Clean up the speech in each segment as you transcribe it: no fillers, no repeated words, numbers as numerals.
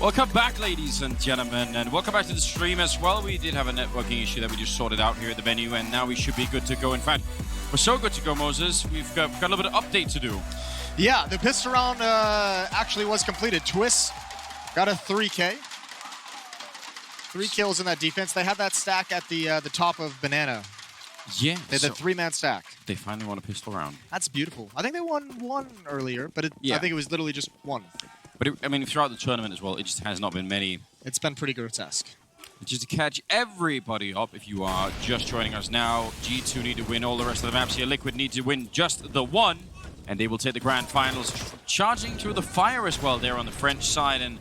Welcome back, ladies and gentlemen, and welcome back to the stream as well. We did have a networking issue that we just sorted out here at the venue, and now we should be good to go. In fact, we're so good to go, Moses. We've got a little bit of update to do. Yeah, the pistol round actually was completed. Twist got a 3K. 3 kills in that defense. They had that stack at the top of Banana. Yeah. They had a 3-man stack. They finally won a pistol round. That's beautiful. I think they won one earlier, but I think it was literally just one. But I mean, throughout the tournament as well, it just has not been many. It's been pretty grotesque. Just to catch everybody up, if you are just joining us now, G2 need to win all the rest of the maps here. Liquid need to win just the one, and they will take the grand finals. Charging through the fire as well there on the French side, and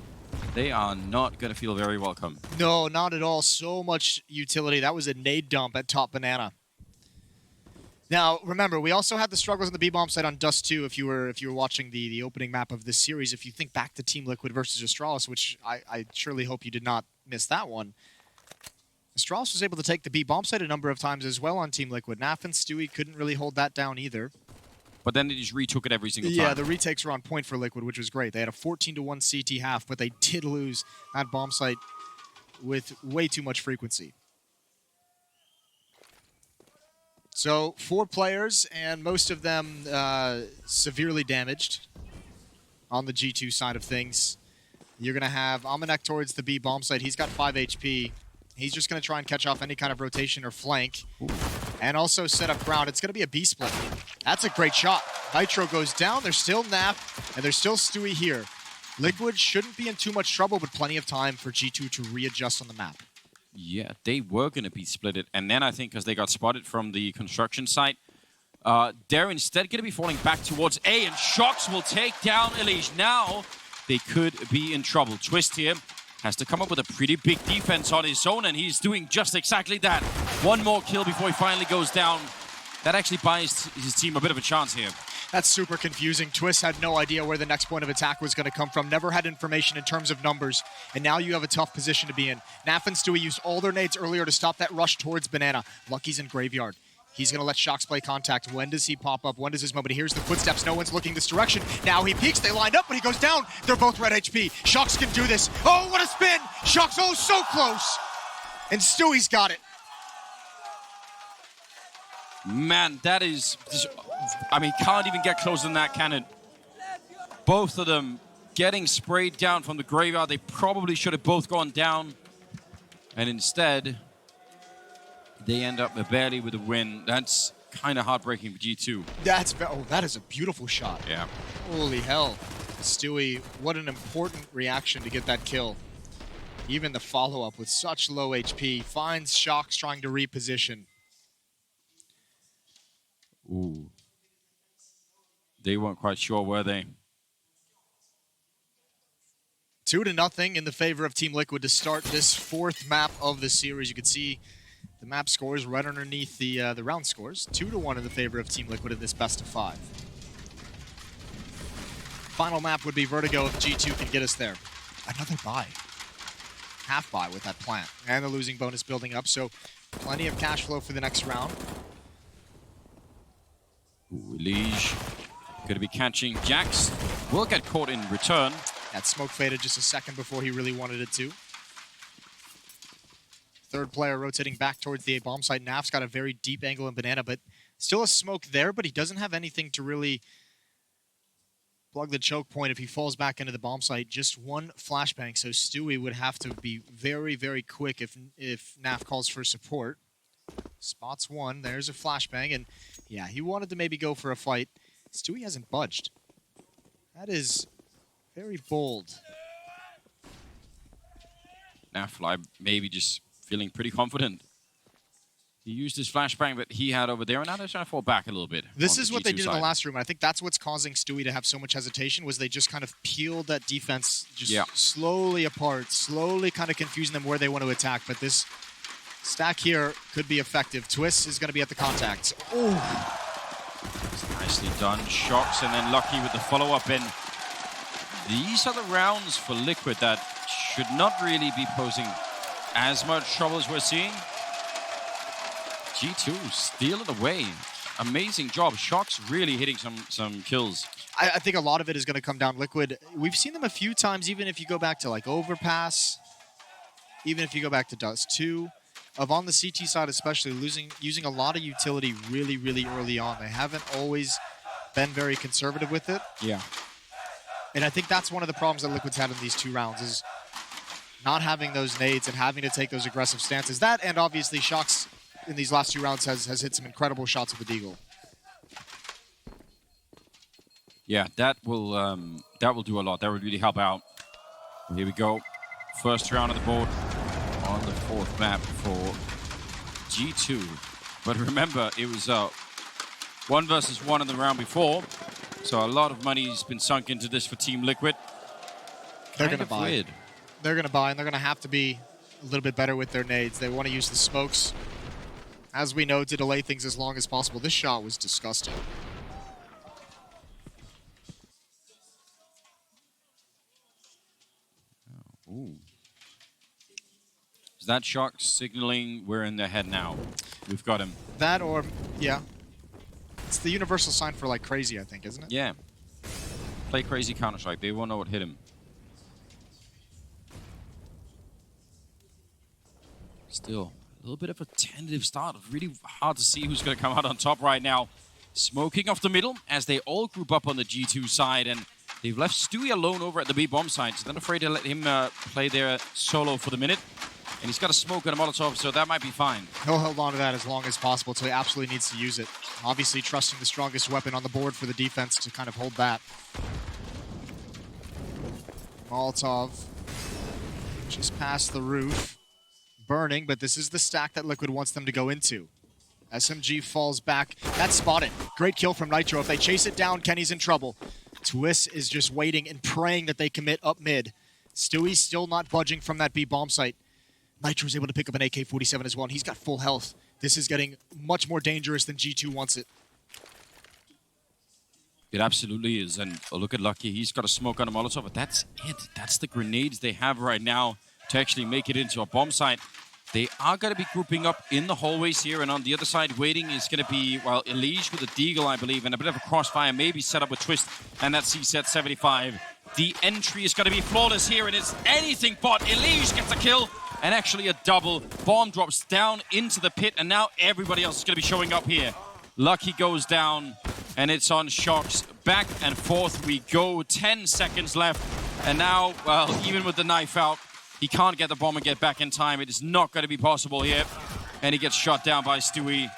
they are not going to feel very welcome. No, not at all. So much utility. That was a nade dump at top Banana. Now, remember, we also had the struggles on the B-bomb side on Dust 2 if you were watching the opening map of this series. If you think back to Team Liquid versus Astralis, which I surely hope you did not miss that one, Astralis was able to take the B-bomb side a number of times as well on Team Liquid. Naf and Stewie couldn't really hold that down either. But then they just retook it every single time. Yeah, the retakes were on point for Liquid, which was great. They had a 14-1 CT half, but they did lose that bomb site with way too much frequency. So 4 players, and most of them severely damaged on the G2 side of things. You're going to have Amanek towards the B bomb site. He's got 5 HP. He's just going to try and catch off any kind of rotation or flank. Ooh. And also set up ground. It's going to be a B split. That's a great shot. Nitro goes down. There's still Nap, and there's still Stewie here. Liquid shouldn't be in too much trouble, but plenty of time for G2 to readjust on the map. Yeah, they were going to be splitted. And then I think because they got spotted from the construction site, they're instead going to be falling back towards A, and Shox will take down Elige. Now they could be in trouble. Twist here has to come up with a pretty big defense on his own, and he's doing just exactly that. One more kill before he finally goes down. That actually buys his team a bit of a chance here. That's super confusing. Twist had no idea where the next point of attack was going to come from. Never had information in terms of numbers. And now you have a tough position to be in. Naf and Stewie used all their nades earlier to stop that rush towards Banana. Lucky's in Graveyard. He's going to let Shox play contact. When does he pop up? When does his moment? Here's the footsteps. No one's looking this direction. Now he peeks. They lined up, but he goes down. They're both red HP. Shox can do this. Oh, what a spin! Shox, oh, so close! And Stewie's got it. Man, that is... I mean, can't even get closer than that, can it? Both of them getting sprayed down from the Graveyard. They probably should have both gone down. And instead, they end up barely with a win. That's kind of heartbreaking for G2. That is a beautiful shot. Yeah. Holy hell. Stewie, what an important reaction to get that kill. Even the follow-up with such low HP. Finds Shox trying to reposition. Ooh. They weren't quite sure, were they? 2-0 in the favor of Team Liquid to start this 4th map of the series. You can see the map scores right underneath the round scores. 2-1 in the favor of Team Liquid in this best of 5. Final map would be Vertigo if G2 can get us there. Another bye. Half bye with that plant. And the losing bonus building up, so plenty of cash flow for the next round. Ooh, Elige going to be catching Jax. Will get caught in return. That smoke faded just a second before he really wanted it to. Third player rotating back towards the A-bomb site. Naf's got a very deep angle in Banana, but still a smoke there, but he doesn't have anything to really plug the choke point if he falls back into the bomb site. Just one flashbang, so Stewie would have to be very, very quick if Naf calls for support. Spots one, there's a flashbang, and yeah, he wanted to maybe go for a fight. Stewie hasn't budged. That is very bold. Nafly maybe just feeling pretty confident. He used his flashbang that he had over there, and now they're trying to fall back a little bit. This is what they did in the last room, and I think that's what's causing Stewie to have so much hesitation, was they just kind of peeled that defense just slowly apart, slowly kind of confusing them where they want to attack, but this stack here could be effective. Twist is going to be at the contact. Oh! Nicely done. Shox, and then Lucky with the follow-up in. These are the rounds for Liquid that should not really be posing as much trouble as we're seeing. G2 steal it away. Amazing job. Shox really hitting some kills. I think a lot of it is going to come down Liquid. We've seen them a few times, even if you go back to like Overpass, even if you go back to Dust 2, of on the CT side especially, using a lot of utility really, really early on. They haven't always been very conservative with it. Yeah. And I think that's one of the problems that Liquid's had in these 2 rounds is not having those nades and having to take those aggressive stances. That and obviously Shox in these last 2 rounds has hit some incredible shots with the Deagle. Yeah, that will do a lot. That will really help out. Here we go. First round of the board on the 4th map for G2. But remember, it was 1 versus 1 in the round before. So a lot of money's been sunk into this for Team Liquid. They're going to buy. Weird. They're going to buy, and they're going to have to be a little bit better with their nades. They want to use the smokes, as we know, to delay things as long as possible. This shot was disgusting. Ooh. Is that Shox signaling we're in their head now? We've got him. That or, yeah. It's the universal sign for like crazy, I think, isn't it? Yeah. Play crazy Counter-Strike. They won't know what hit him. Still, a little bit of a tentative start. Really hard to see who's going to come out on top right now. Smoking off the middle as they all group up on the G2 side, and they've left Stewie alone over at the B bomb side, so they're not afraid to let him play there solo for the minute. And he's got a smoke and a Molotov, so that might be fine. He'll hold on to that as long as possible until he absolutely needs to use it. Obviously trusting the strongest weapon on the board for the defense to kind of hold that. Molotov just past the roof. Burning, but this is the stack that Liquid wants them to go into. SMG falls back. That's spotted. Great kill from Nitro. If they chase it down, Kenny's in trouble. Twist is just waiting and praying that they commit up mid. Stewie's still not budging from that B bomb site. Nitro's able to pick up an AK-47 as well, and he's got full health. This is getting much more dangerous than G2 wants it. It absolutely is, and look at Lucky. He's got a smoke on a Molotov, but that's it. That's the grenades they have right now to actually make it into a bomb site. They are going to be grouping up in the hallways here, and on the other side waiting is going to be, well, Elige with a Deagle, I believe, and a bit of a crossfire, maybe set up with Twist, and that C-set 75. The entry is going to be flawless here, and it's anything but. Elige gets a kill, and actually a double. Bomb drops down into the pit, and now everybody else is going to be showing up here. Lucky goes down, and it's on Shox. Back and forth we go. 10 seconds left, and now, well, even with the knife out, he can't get the bomb and get back in time. It is not going to be possible here. And he gets shot down by Stewie.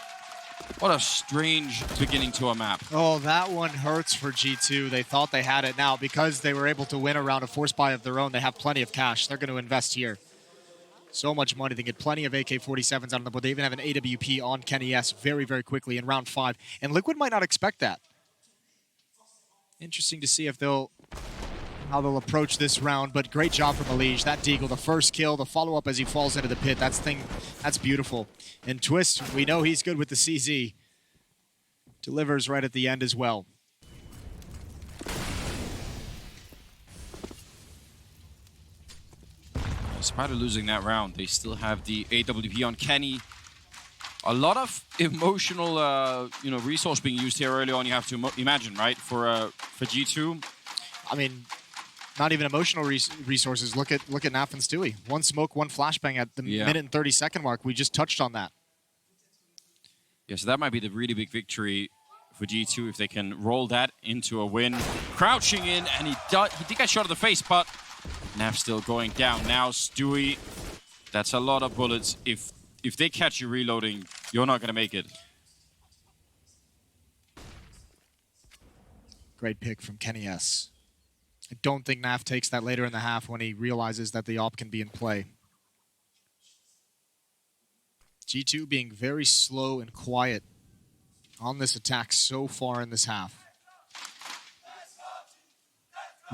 What a strange beginning to a map. Oh, that one hurts for G2. They thought they had it now. Because they were able to win a round of force buy of their own, they have plenty of cash. They're going to invest here. So much money. They get plenty of AK-47s out on the board. They even have an AWP on Kenny S very, very quickly in round 5. And Liquid might not expect that. Interesting to see if how they'll approach this round, but great job from Elige. That Deagle, the first kill, the follow-up as he falls into the pit. That's beautiful. And Twist, we know he's good with the CZ. Delivers right at the end as well. Despite losing that round, they still have the AWP on Kenny. A lot of emotional, resource being used here early on. You have to imagine, right? For G2. I mean, not even emotional resources. Look at Naf and Stewie. One smoke, one flashbang at the minute and 30-second mark. We just touched on that. Yeah, so that might be the really big victory for G2 if they can roll that into a win. Crouching in, and he did get shot in the face, but Naf still going down. Now Stewie, that's a lot of bullets. If they catch you reloading, you're not going to make it. Great pick from Kenny S. I don't think Naf takes that later in the half when he realizes that the op can be in play. G2 being very slow and quiet on this attack so far in this half.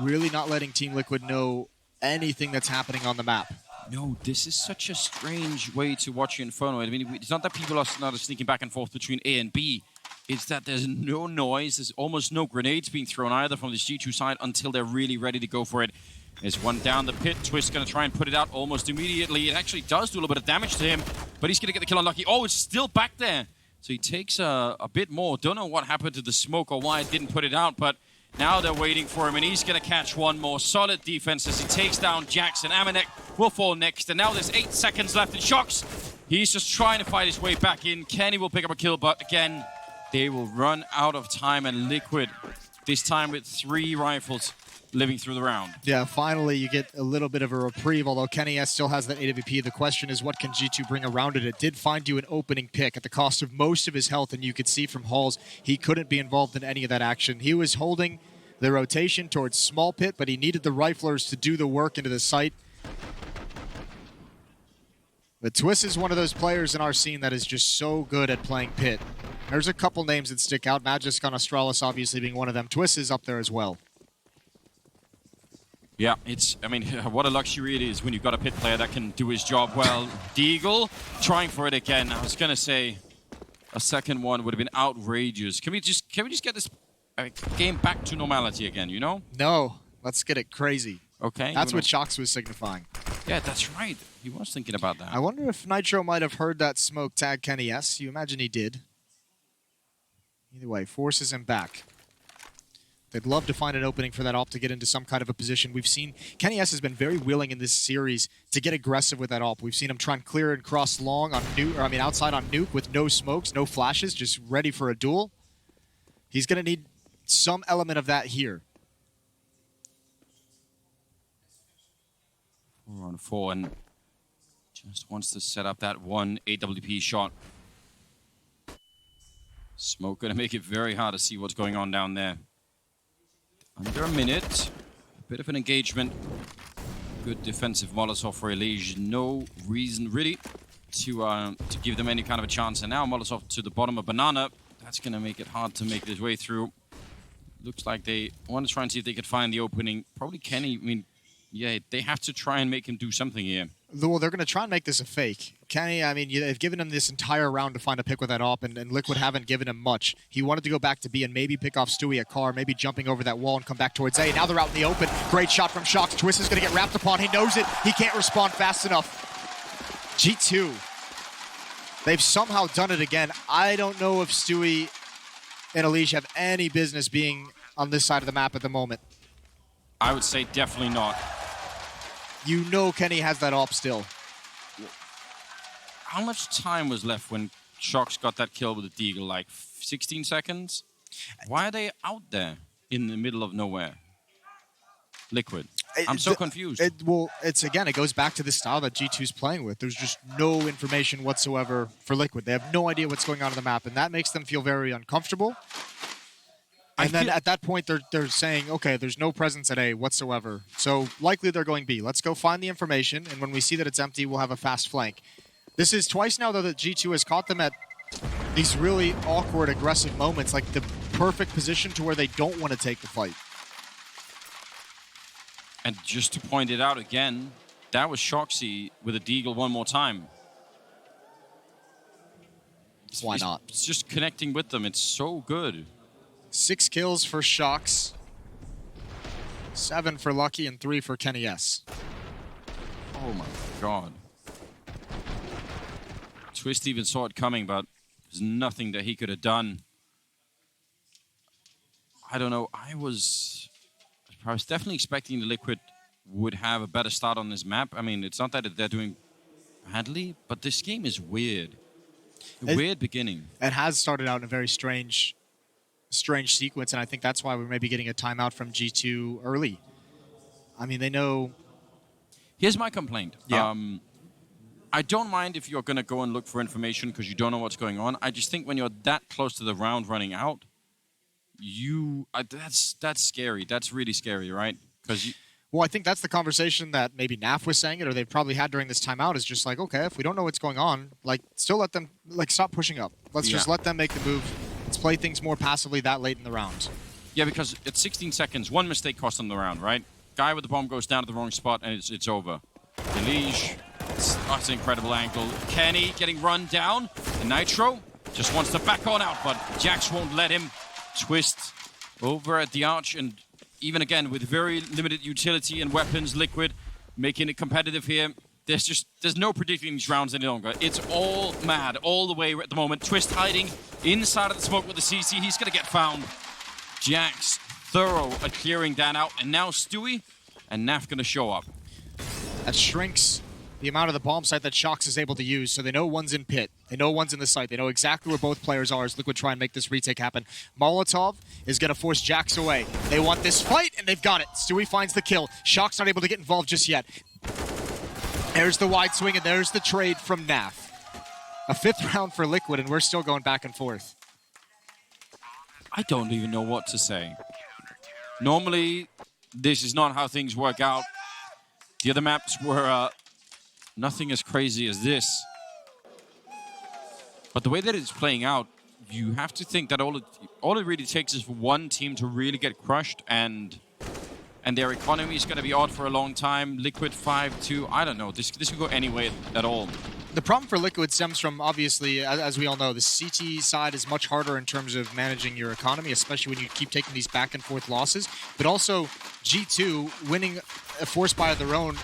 Really not letting Team Liquid know anything that's happening on the map. No, this is such a strange way to watch Inferno. I mean, it's not that people are not sneaking back and forth between A and B. It's that there's no noise. There's almost no grenades being thrown either from this G2 side until they're really ready to go for it. There's one down the pit. Twist going to try and put it out almost immediately. It actually does do a little bit of damage to him, but he's going to get the kill on Lucky. Oh, it's still back there. So he takes a bit more. Don't know what happened to the smoke or why it didn't put it out, but Now they're waiting for him, and he's going to catch one more. Solid defense as he takes down Jackson. Amanek will fall next, and now there's 8 seconds left in Shocks. He's just trying to fight his way back in. Kenny will pick up a kill, but again, they will run out of time, and Liquid, this time with 3 rifles, living through the round. Yeah, finally you get a little bit of a reprieve, although Kenny S still has that AWP. The question is, what can G2 bring around it? It did find you an opening pick at the cost of most of his health, and you could see from Halls he couldn't be involved in any of that action. He was holding the rotation towards small pit, but he needed the riflers to do the work into the site. But Twist is one of those players in our scene that is just so good at playing pit. There's a couple names that stick out, Magisk on Astralis obviously being one of them. Twist is up there as well. Yeah, I mean, what a luxury it is when you've got a pit player that can do his job well. Deagle trying for it again. I was gonna say a second one would have been outrageous. Can we just get this game back to normality again, you know? No, let's get it crazy. Okay. That's what Shocks was signifying. Yeah, that's right. He was thinking about that. I wonder if Nitro might have heard that smoke tag Kenny S. You imagine he did. Either way, forces him back. They'd love to find an opening for that AWP to get into some kind of a position. We've seen Kenny S has been very willing in this series to get aggressive with that AWP. We've seen him try and clear and cross long on nuke, outside on nuke with no smokes, no flashes, just ready for a duel. He's going to need some element of that here. 4 on 4, and just wants to set up that one AWP shot. Smoke going to make it very hard to see what's going on down there. Under a minute, a bit of an engagement. Good defensive Molotov for Elige. No reason really to give them any kind of a chance. And now Molotov to the bottom of Banana. That's going to make it hard to make this way through. Looks like they want to try and see if they could find the opening. Probably Kenny, I mean, yeah, they have to try and make him do something here. Well, they're going to try and make this a fake. Kenny, I mean, they've given him this entire round to find a pick with that AWP, and Liquid haven't given him much. He wanted to go back to B and maybe pick off Stewie at car, maybe jumping over that wall and come back towards A. Now they're out in the open. Great shot from Shocks. Twist is going to get wrapped upon. He knows it. He can't respond fast enough. G2. They've somehow done it again. I don't know if Stewie and Elige have any business being on this side of the map at the moment. I would say definitely not. You know Kenny has that AWP still. How much time was left when Shocks got that kill with the Deagle? Like 16 seconds? Why are they out there in the middle of nowhere? Liquid. I'm so confused. It goes back to the style that G2's playing with. There's just no information whatsoever for Liquid. They have no idea what's going on the map, and that makes them feel very uncomfortable. And then at that point, they're saying, okay, there's no presence at A whatsoever. So likely they're going B. Let's go find the information, and when we see that it's empty, we'll have a fast flank. This is twice now, though, that G2 has caught them at these really awkward, aggressive moments, like the perfect position to where they don't want to take the fight. And just to point it out again, that was Shoxy with a Deagle one more time. Why not? It's just connecting with them. It's so good. 6 kills for Shocks, 7 for Lucky, and 3 for Kenny S. Oh my god. Twist even saw it coming, but there's nothing that he could have done. I don't know. I was definitely expecting the Liquid would have a better start on this map. I mean, it's not that they're doing badly, but this game is weird. Weird beginning. It has started out in a very strange sequence, and I think that's why we're maybe getting a timeout from G2 early. I mean, they know... Here's my complaint. Yeah. I don't mind if you're going to go and look for information because you don't know what's going on. I just think when you're that close to the round running out, that's scary. That's really scary, right? Because Well, I think that's the conversation that maybe NAF was saying it, or they've probably had during this timeout, is just like, okay, if we don't know what's going on, like, still let them, like, stop pushing up. Let's just let them make the move. Let's play things more passively that late in the round. Yeah, because at 16 seconds, one mistake cost them the round, right? Guy with the bomb goes down to the wrong spot, and it's over. Elige, that's an incredible angle. Kenny getting run down. The Nitro just wants to back on out, but Jax won't let him. Twist over at the arch, and even again, with very limited utility and weapons, Liquid making it competitive here. There's no predicting these rounds any longer. It's all mad all the way at the moment. Twist hiding inside of the smoke with the CC. He's going to get found. Jax thorough at clearing that out. And now Stewie and Naf gonna show up. That shrinks the amount of the bomb site that Shox is able to use, so they know one's in pit. They know one's in the site. They know exactly where both players are as Liquid try and make this retake happen. Molotov is going to force Jax away. They want this fight, and they've got it. Stewie finds the kill. Shox not able to get involved just yet. There's the wide swing, and there's the trade from Naf. A 5th round for Liquid, and we're still going back and forth. I don't even know what to say. Normally, this is not how things work out. The other maps were nothing as crazy as this. But the way that it's playing out, you have to think that all it really takes is for one team to really get crushed, and their economy is going to be odd for a long time. Liquid 5-2, I don't know. This could go any way at all. The problem for Liquid stems from, obviously, as we all know, the CT side is much harder in terms of managing your economy, especially when you keep taking these back and forth losses. But also, G2 winning a force buy of their own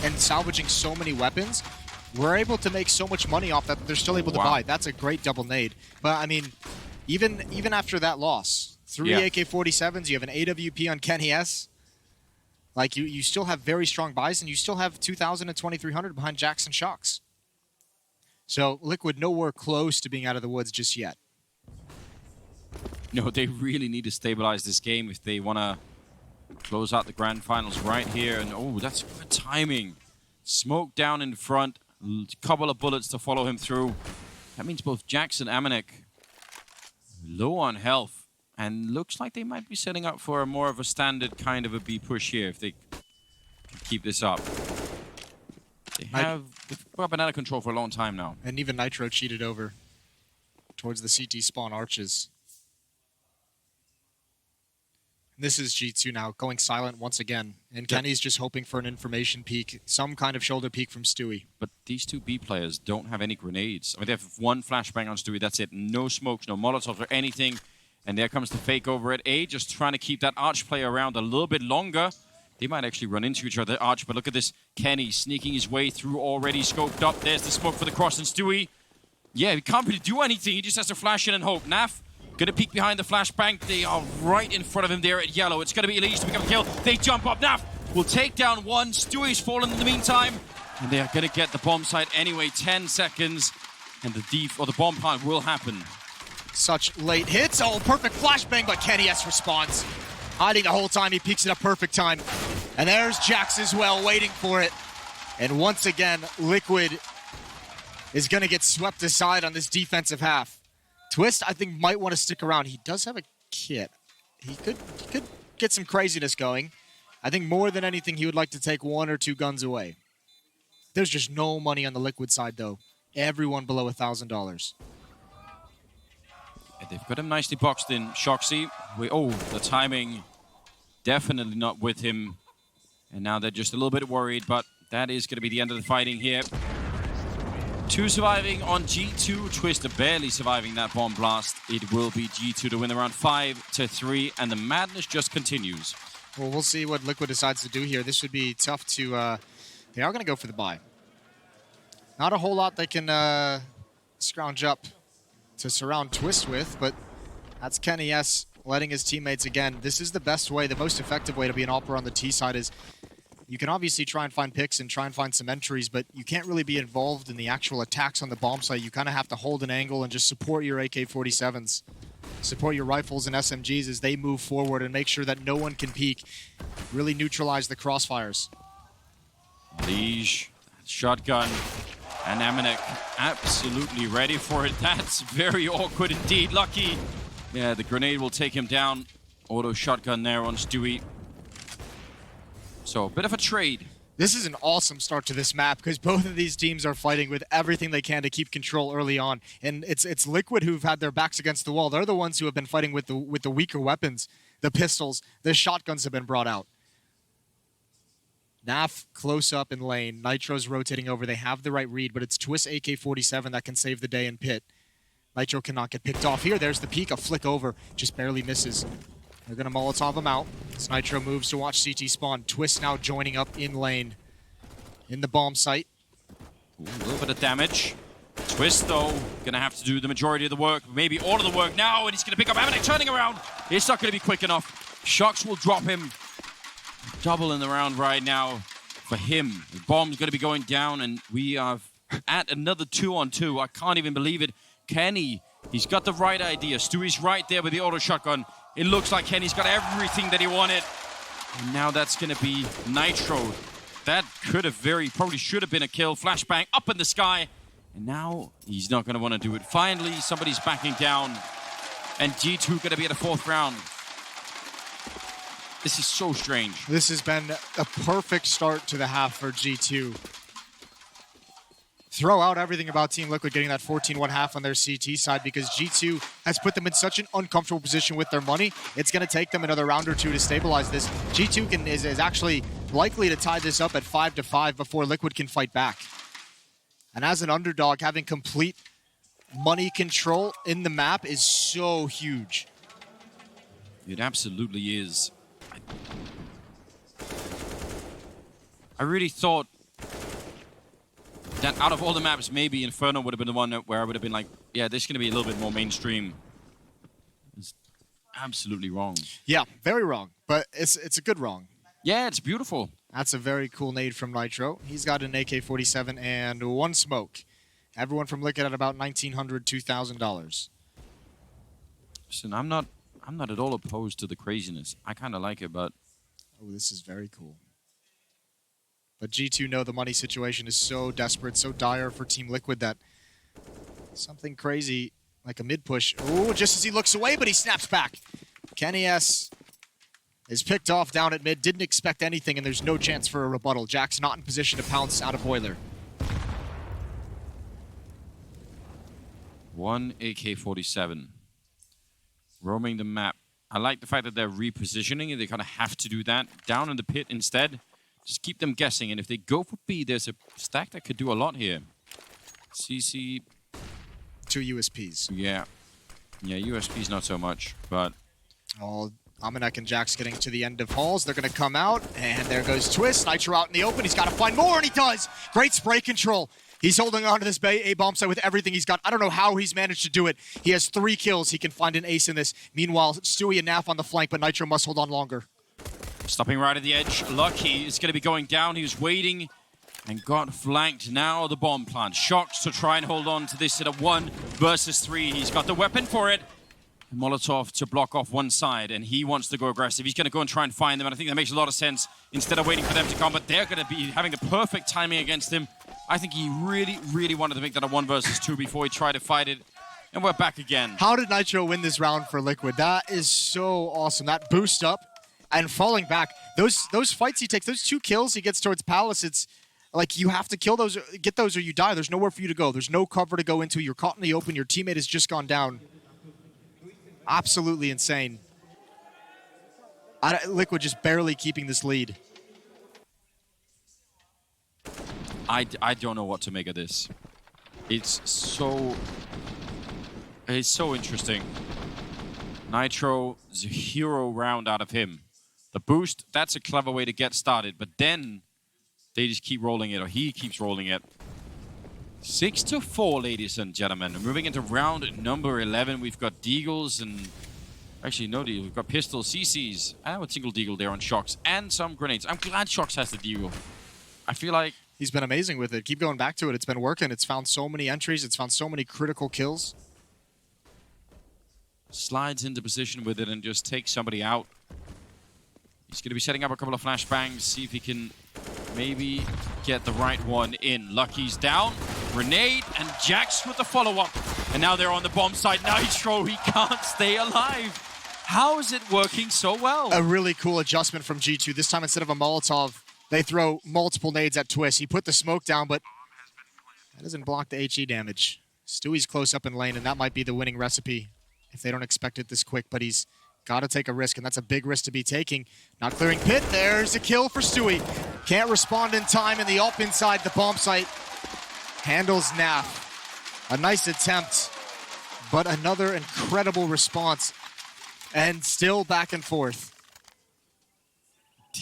and salvaging so many weapons, we're able to make so much money off that they're still able to buy. That's a great double nade. But, I mean, even after that loss, 3 AK-47s, you have an AWP on Kenny S. Like, you still have very strong buys, and you still have 2,000 and 2,300 behind Jax and Shox. So, Liquid nowhere close to being out of the woods just yet. No, they really need to stabilize this game if they want to close out the grand finals right here. And, oh, that's good timing. Smoke down in front. A couple of bullets to follow him through. That means both Jax and Amanek low on health. And looks like they might be setting up for a more of a standard kind of a B push here if they can keep this up. They've been out of control for a long time now. And even Nitro cheated over towards the CT spawn arches. This is G2 now, going silent once again. And Kenny's just hoping for an information peek, some kind of shoulder peek from Stewie. But these two B players don't have any grenades. I mean, they have one flashbang on Stewie, that's it. No smokes, no molotovs or anything. And there comes the fake over at A, just trying to keep that Arch player around a little bit longer. They might actually run into each other, Arch, but look at this. Kenny sneaking his way through, already scoped up. There's the smoke for the cross, and Stewie, yeah, he can't really do anything. He just has to flash in and hope. Naf gonna peek behind the flashbang. They are right in front of him there at yellow. It's gonna be Elise to pick up a kill. They jump up. Naf will take down one. Stewie's fallen in the meantime, and they are gonna get the bomb site anyway. 10 seconds, and the bomb plant will happen. Such late hits. Oh, perfect flashbang, but Kenny S responds. Hiding the whole time, he peeks it up perfect time. And there's Jax as well, waiting for it. And once again, Liquid is going to get swept aside on this defensive half. Twist, I think, might want to stick around. He does have a kit. He could get some craziness going. I think more than anything, he would like to take 1 or 2 guns away. There's just no money on the Liquid side, though. Everyone below $1,000. They've got him nicely boxed in. Shoxy, oh, the timing definitely not with him. And now they're just a little bit worried, but that is going to be the end of the fighting here. 2 surviving on G2. Twister barely surviving that bomb blast. It will be G2 to win the round 5-3, and the madness just continues. Well, we'll see what Liquid decides to do here. This would be tough to... they are going to go for the buy. Not a whole lot they can scrounge up to surround Twist with, but that's Kenny S letting his teammates again. This is the best way, the most effective way to be an AWPer on the T side is you can obviously try and find picks and try and find some entries, but you can't really be involved in the actual attacks on the bomb site. You kind of have to hold an angle and just support your AK-47s. Support your rifles and SMGs as they move forward and make sure that no one can peek. Really neutralize the crossfires. Liege, shotgun. And Amanek absolutely ready for it. That's very awkward indeed. Lucky. Yeah, the grenade will take him down. Auto shotgun there on Stewie. So, a bit of a trade. This is an awesome start to this map because both of these teams are fighting with everything they can to keep control early on. And it's Liquid who've had their backs against the wall. They're the ones who have been fighting with the weaker weapons. The pistols, the shotguns have been brought out. Naf close up in lane. Nitro's rotating over. They have the right read, but it's Twist AK-47 that can save the day in pit. Nitro cannot get picked off here. There's the peek, a flick over. Just barely misses. They're going to Molotov him out. As Nitro moves to watch CT spawn. Twist now joining up in lane. In the bomb site. Ooh, a little bit of damage. Twist, though, going to have to do the majority of the work. Maybe all of the work now, and he's going to pick up Amanek turning around. It's not going to be quick enough. Shocks will drop him. Double in the round right now for him. The bomb's going to be going down, and we are at another 2-on-2. I can't even believe it. Kenny, he's got the right idea. Stewie's right there with the auto shotgun. It looks like Kenny's got everything that he wanted. And now that's going to be Nitro. That could have probably should have been a kill. Flashbang up in the sky. And now he's not going to want to do it. Finally, somebody's backing down. And G2 going to be at a 4th round. This is so strange. This has been a perfect start to the half for G2. Throw out everything about Team Liquid getting that 14-1 half on their CT side, because G2 has put them in such an uncomfortable position with their money. It's going to take them another round or two to stabilize this. G2 is actually likely to tie this up at 5-5 before Liquid can fight back. And as an underdog, having complete money control in the map is so huge. It absolutely is. I really thought that out of all the maps, maybe Inferno would have been the one where I would have been like, yeah, this is going to be a little bit more mainstream. It's absolutely wrong. Yeah, very wrong, but it's a good wrong. Yeah, it's beautiful. That's a very cool nade from Nitro. He's got an AK-47 and 1 smoke. Everyone from Liquid at about $1,900, $2,000. Listen, I'm not at all opposed to the craziness. I kind of like it, but... Oh, this is very cool. But G2 know the money situation is so desperate, so dire for Team Liquid that something crazy like a mid-push. Oh, just as he looks away, but he snaps back. Kenny S is picked off down at mid. Didn't expect anything, and there's no chance for a rebuttal. Jack's not in position to pounce out of Boiler. 1 AK-47. Roaming the map. I like the fact that they're repositioning, and they kind of have to do that. Down in the pit instead. Just keep them guessing, and if they go for B, there's a stack that could do a lot here. CC... 2 USPs. Yeah. Yeah, USPs not so much, but... Oh, Amanek and Jax getting to the end of halls. They're going to come out, and there goes Twist. Nitro out in the open. He's got to find more, and he does! Great spray control. He's holding on to this A-bomb site with everything he's got. I don't know how he's managed to do it. He has 3 kills. He can find an ace in this. Meanwhile, Stewie and Naf on the flank, but Nitro must hold on longer. Stopping right at the edge. Lucky is going to be going down. He was waiting and got flanked. Now the bomb plant. Shocks to try and hold on to this at a 1 versus 3. He's got the weapon for it. Molotov to block off one side, and he wants to go aggressive. He's going to go and try and find them, and I think that makes a lot of sense. Instead of waiting for them to come, but they're going to be having the perfect timing against him. I think he really, really wanted to make that a 1 versus 2 before he tried to fight it. And we're back again. How did Nitro win this round for Liquid? That is so awesome. That boost up and falling back. Those fights he takes, those 2 kills he gets towards Palace, it's like you have to kill those, get those or you die. There's nowhere for you to go. There's no cover to go into. You're caught in the open. Your teammate has just gone down. Absolutely insane. Liquid just barely keeping this lead. I don't know what to make of this. It's so interesting. Nitro is a hero round out of him. The boost, that's a clever way to get started, but then they just keep rolling it, or he keeps rolling it. 6-4, ladies and gentlemen. Moving into round number 11, we've got Deagles and... Actually, no Deagle. We've got pistols, CCs. I have a single Deagle there on Shocks, and some grenades. I'm glad Shocks has the Deagle. I feel like... He's been amazing with it. Keep going back to it. It's been working. It's found so many entries. It's found so many critical kills. Slides into position with it and just takes somebody out. He's going to be setting up a couple of flashbangs, see if he can maybe get the right one in. Lucky's down. Grenade, and Jax with the follow-up. And now they're on the bomb site. Nitro, he can't stay alive. How is it working so well? A really cool adjustment from G2. This time, instead of a Molotov, they throw multiple nades at Twist. He put the smoke down, but that doesn't block the HE damage. Stewie's close up in lane, and that might be the winning recipe if they don't expect it this quick, but he's got to take a risk, and that's a big risk to be taking. Not clearing pit. There's a kill for Stewie. Can't respond in time, and the ult inside the bomb site handles Naf. A nice attempt, but another incredible response, and still back and forth.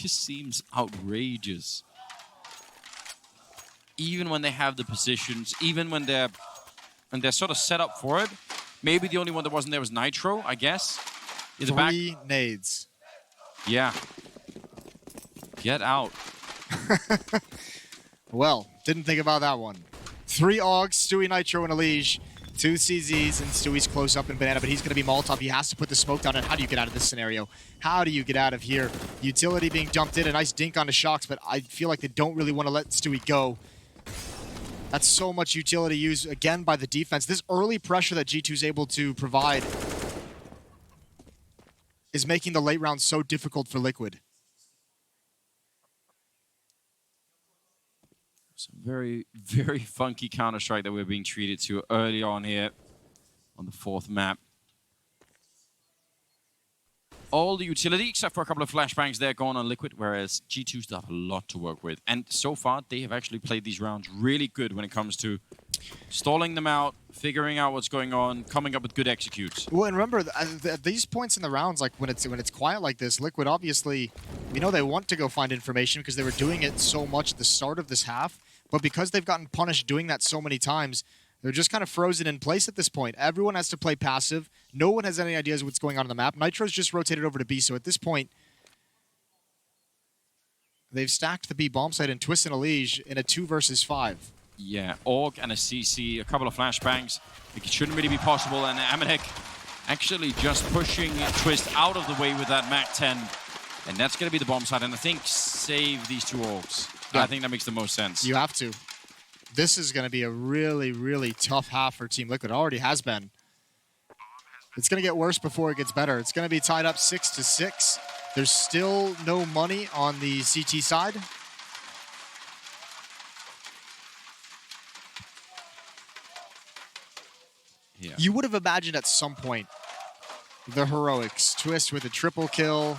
This seems outrageous. Even when they have the positions, even when they're sort of set up for it. Maybe the only one that wasn't there was Nitro, I guess. In the back. 3 nades. Yeah. Get out. Well, didn't think about that one. 3 Augs, Stewie, Nitro, and Elige. 2 CZs, and Stewie's close up in Banana, but he's going to be Molotov. He has to put the smoke down, and how do you get out of this scenario? How do you get out of here? Utility being dumped in, a nice dink onto Shocks, but I feel like they don't really want to let Stewie go. That's so much utility used, again, by the defense. This early pressure that G2's able to provide is making the late round so difficult for Liquid. Some very, very funky Counter-Strike that we're being treated to early on here on the 4th map. All the utility, except for a couple of flashbangs there going on Liquid, whereas G2 still have a lot to work with. And so far, they have actually played these rounds really good when it comes to stalling them out, figuring out what's going on, coming up with good executes. Well, and remember, at these points in the rounds, like when it's quiet like this, Liquid obviously, we know they want to go find information because they were doing it so much at the start of this half, but because they've gotten punished doing that so many times, they're just kind of frozen in place at this point. Everyone has to play passive. No one has any ideas what's going on the map. Nitro's just rotated over to B, so at this point, they've stacked the B bomb site and Twist and Elige in a 2 versus 5. Yeah, Org and a CC, a couple of flashbangs. It shouldn't really be possible, and Amanek actually just pushing Twist out of the way with that MAC-10. And that's going to be the bomb site, and I think save these 2 Orgs. Yeah. I think that makes the most sense. You have to. This is going to be a really, really tough half for Team Liquid. It already has been. It's going to get worse before it gets better. It's going to be tied up 6-6. There's still no money on the CT side. Yeah. You would have imagined at some point the heroics. Twist with a triple kill.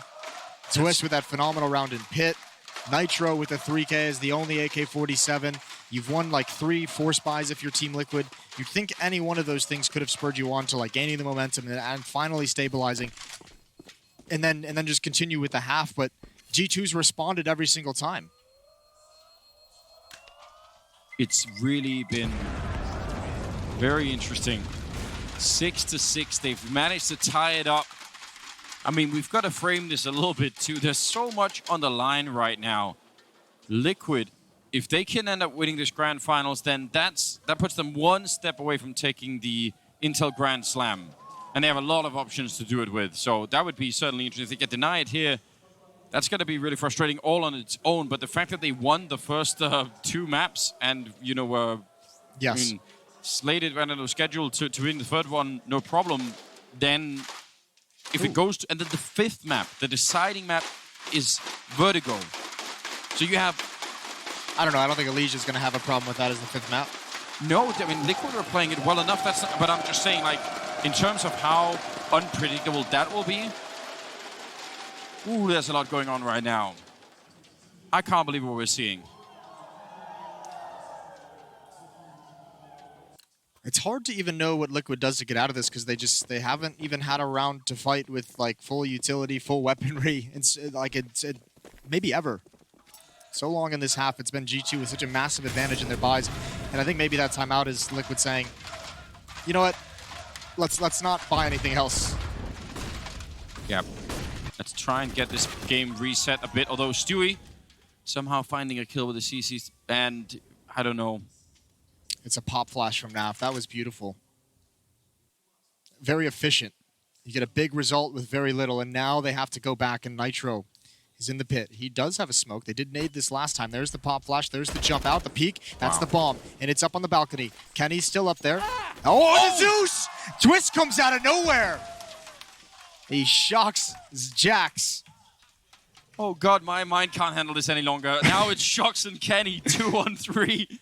Twist with that phenomenal round in pit. Nitro with a 3K as the only AK-47. You've won like 3 force buys if you're Team Liquid. You'd think any one of those things could have spurred you on to like gaining the momentum and finally stabilizing. And then just continue with the half, but G2's responded every single time. It's really been very interesting. 6-6, they've managed to tie it up. I mean, we've got to frame this a little bit too. There's so much on the line right now. Liquid, if they can end up winning this Grand Finals, then that puts them 1 step away from taking the Intel Grand Slam. And they have a lot of options to do it with. So that would be certainly interesting. If they get denied here, that's going to be really frustrating all on its own. But the fact that they won the first 2 maps and, you know, yes. I mean, slated and scheduled to win the 3rd one, no problem, then if it goes to, and then the 5th map, the deciding map is Vertigo. So you have... I don't know. I don't think Elige is going to have a problem with that as the 5th map. No, I mean, Liquid are playing it well enough. That's not, but I'm just saying, like, in terms of how unpredictable that will be, ooh, there's a lot going on right now. I can't believe what we're seeing. It's hard to even know what Liquid does to get out of this because they haven't even had a round to fight with like full utility, full weaponry, and maybe ever. So long in this half, it's been G2 with such a massive advantage in their buys, and I think maybe that timeout is Liquid saying, you know what, let's not buy anything else. Yeah, let's try and get this game reset a bit. Although Stewie somehow finding a kill with the CCs, and I don't know. It's a pop flash from Naf. That was beautiful. Very efficient. You get a big result with very little, and now they have to go back, and Nitro is in the pit. He does have a smoke. They did nade this last time. There's the pop flash. There's the jump out, the peek. That's the bomb, and it's up on the balcony. Kenny's still up there. Oh, the Zeus! Twist comes out of nowhere. He shocks Jax. Oh, God, my mind can't handle this any longer. Now it's Shocks and Kenny, 2-on-3.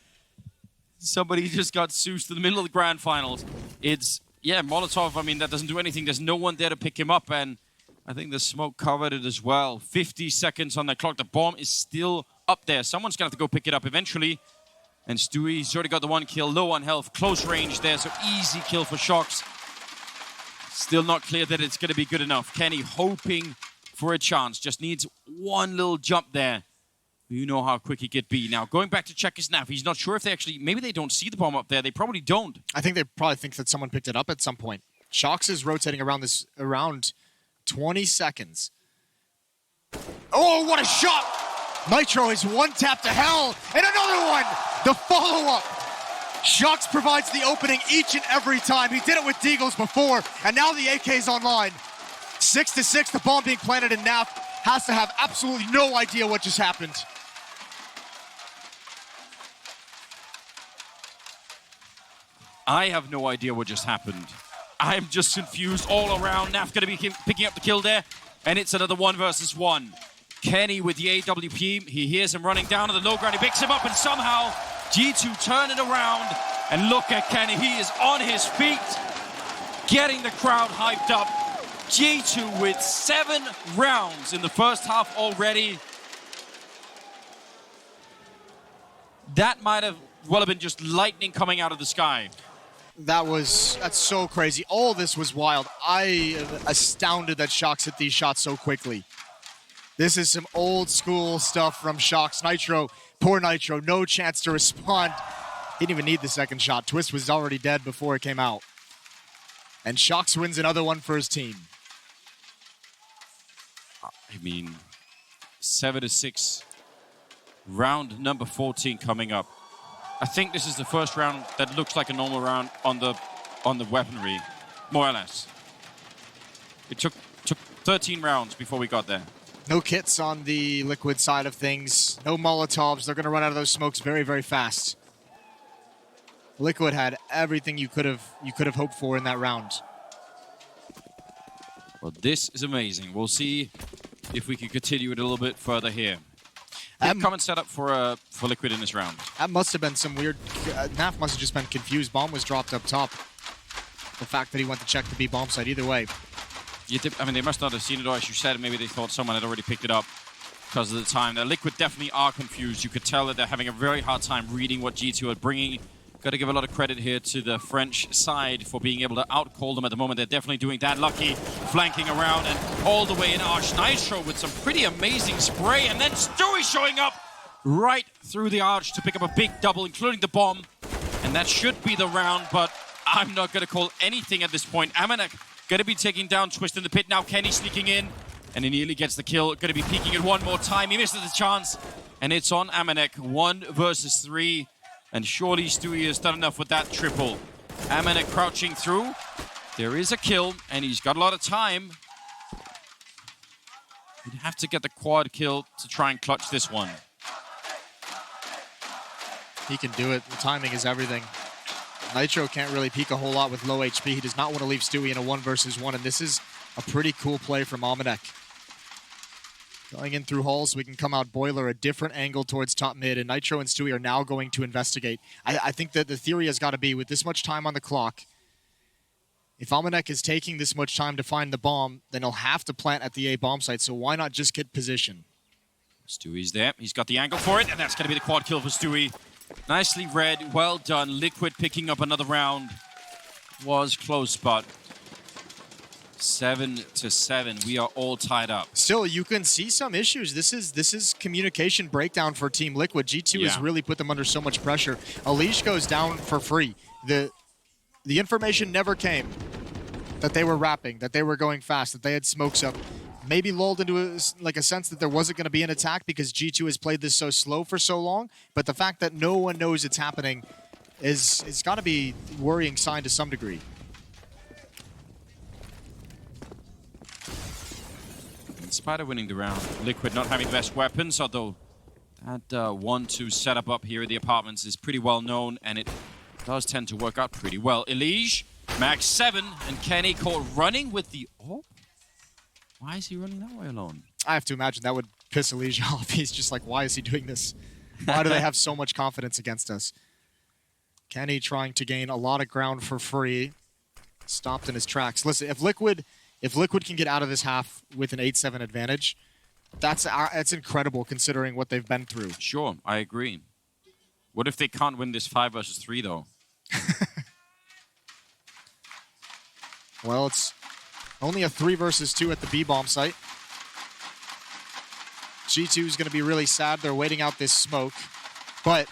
Somebody just got Zeus to the middle of the Grand Finals. It's, yeah, Molotov, I mean, that doesn't do anything. There's no one there to pick him up, and I think the smoke covered it as well. 50 seconds on the clock. The bomb is still up there. Someone's going to have to go pick it up eventually. And Stewie's already got the 1 kill, low on health, close range there, so easy kill for Shocks. Still not clear that it's going to be good enough. Kenny hoping for a chance, just needs 1 little jump there. You know how quick he could be. Now, going back to check his nav, he's not sure if they actually... Maybe they don't see the bomb up there. They probably don't. I think they probably think that someone picked it up at some point. Shocks is rotating around 20 seconds. Oh, what a shot! Nitro is one tap to hell, and another one! The follow-up! Shox provides the opening each and every time. He did it with Deagles before, and now the AK's online. 6-6, the bomb being planted, and Naf has to have absolutely no idea what just happened. I have no idea what just happened. I'm just confused all around. Naf gonna be picking up the kill there, and it's another 1 versus 1. Kenny with the AWP, he hears him running down to the low ground, he picks him up, and somehow G2 turn it around, and look at Kenny, he is on his feet, getting the crowd hyped up. G2 with 7 rounds in the first half already. That might have been just lightning coming out of the sky. That's so crazy. All this was wild. I am astounded that Shox hit these shots so quickly. This is some old school stuff from Shox. Nitro, poor Nitro, no chance to respond. He didn't even need the second shot. Twist was already dead before it came out. And Shox wins another one for his team. I mean, 7-6, round number 14 coming up. I think this is the first round that looks like a normal round on the weaponry, more or less. It took 13 rounds before we got there. No kits on the Liquid side of things. No Molotovs. They're going to run out of those smokes very, very fast. Liquid had everything you could have hoped for in that round. Well, this is amazing. We'll see if we can continue it a little bit further here. Common setup for Liquid in this round. That must have been some weird... Naf must have just been confused. Bomb was dropped up top. The fact that he went to check the B bomb site either way. I mean, they must not have seen it, or as you said, maybe they thought someone had already picked it up because of the time. The Liquid definitely are confused. You could tell that they're having a very hard time reading what G2 are bringing. Got to give a lot of credit here to the French side for being able to outcall them at the moment. They're definitely doing that. Lucky flanking around and all the way in Arch. Nitro with some pretty amazing spray, and then Stewie showing up right through the Arch to pick up a big double, including the bomb. And that should be the round, but I'm not going to call anything at this point. Amanek going to be taking down Twist in the pit now. Kenny sneaking in, and he nearly gets the kill. Going to be peeking it one more time. He misses the chance, and it's on Amanek. 1 versus 3. And surely Stewie has done enough with that triple. Amanek crouching through. There is a kill, and he's got a lot of time. He'd have to get the quad kill to try and clutch this one. He can do it. The timing is everything. Nitro can't really peek a whole lot with low HP. He does not want to leave Stewie in a 1 versus 1, and this is a pretty cool play from Amanek. Going in through halls, we can come out Boiler, a different angle towards top mid, and Nitro and Stewie are now going to investigate. I think that the theory has got to be, with this much time on the clock, if Amanek is taking this much time to find the bomb, then he'll have to plant at the A bomb site, so why not just get position? Stewie's there. He's got the angle for it, and that's going to be the quad kill for Stewie. Nicely read. Well done. Liquid picking up another round. Was close, but 7-7. We are all tied up. Still, you can see some issues. This is communication breakdown for Team Liquid. G2 has really put them under so much pressure. Alish goes down for free. The information never came that they were rapping, that they were going fast, that they had smokes up. Maybe lulled into a sense that there wasn't going to be an attack because G2 has played this so slow for so long. But the fact that no one knows it's happening is got to be a worrying sign to some degree. In spite of winning the round, Liquid not having the best weapons, although that 1-2 setup up here at the apartments is pretty well known, and it does tend to work out pretty well. Elige, max 7, and Kenny caught running with the... Oh, why is he running that way alone? I have to imagine that would piss Elige off. He's just like, why is he doing this? Why do they have so much confidence against us? Kenny trying to gain a lot of ground for free. Stopped in his tracks. Listen, if Liquid can get out of this half with an 8-7 advantage, that's incredible considering what they've been through. Sure, I agree. What if they can't win this 5 versus 3, though? Well, it's only a 3 versus 2 at the B-bomb site. G2 is going to be really sad. They're waiting out this smoke. But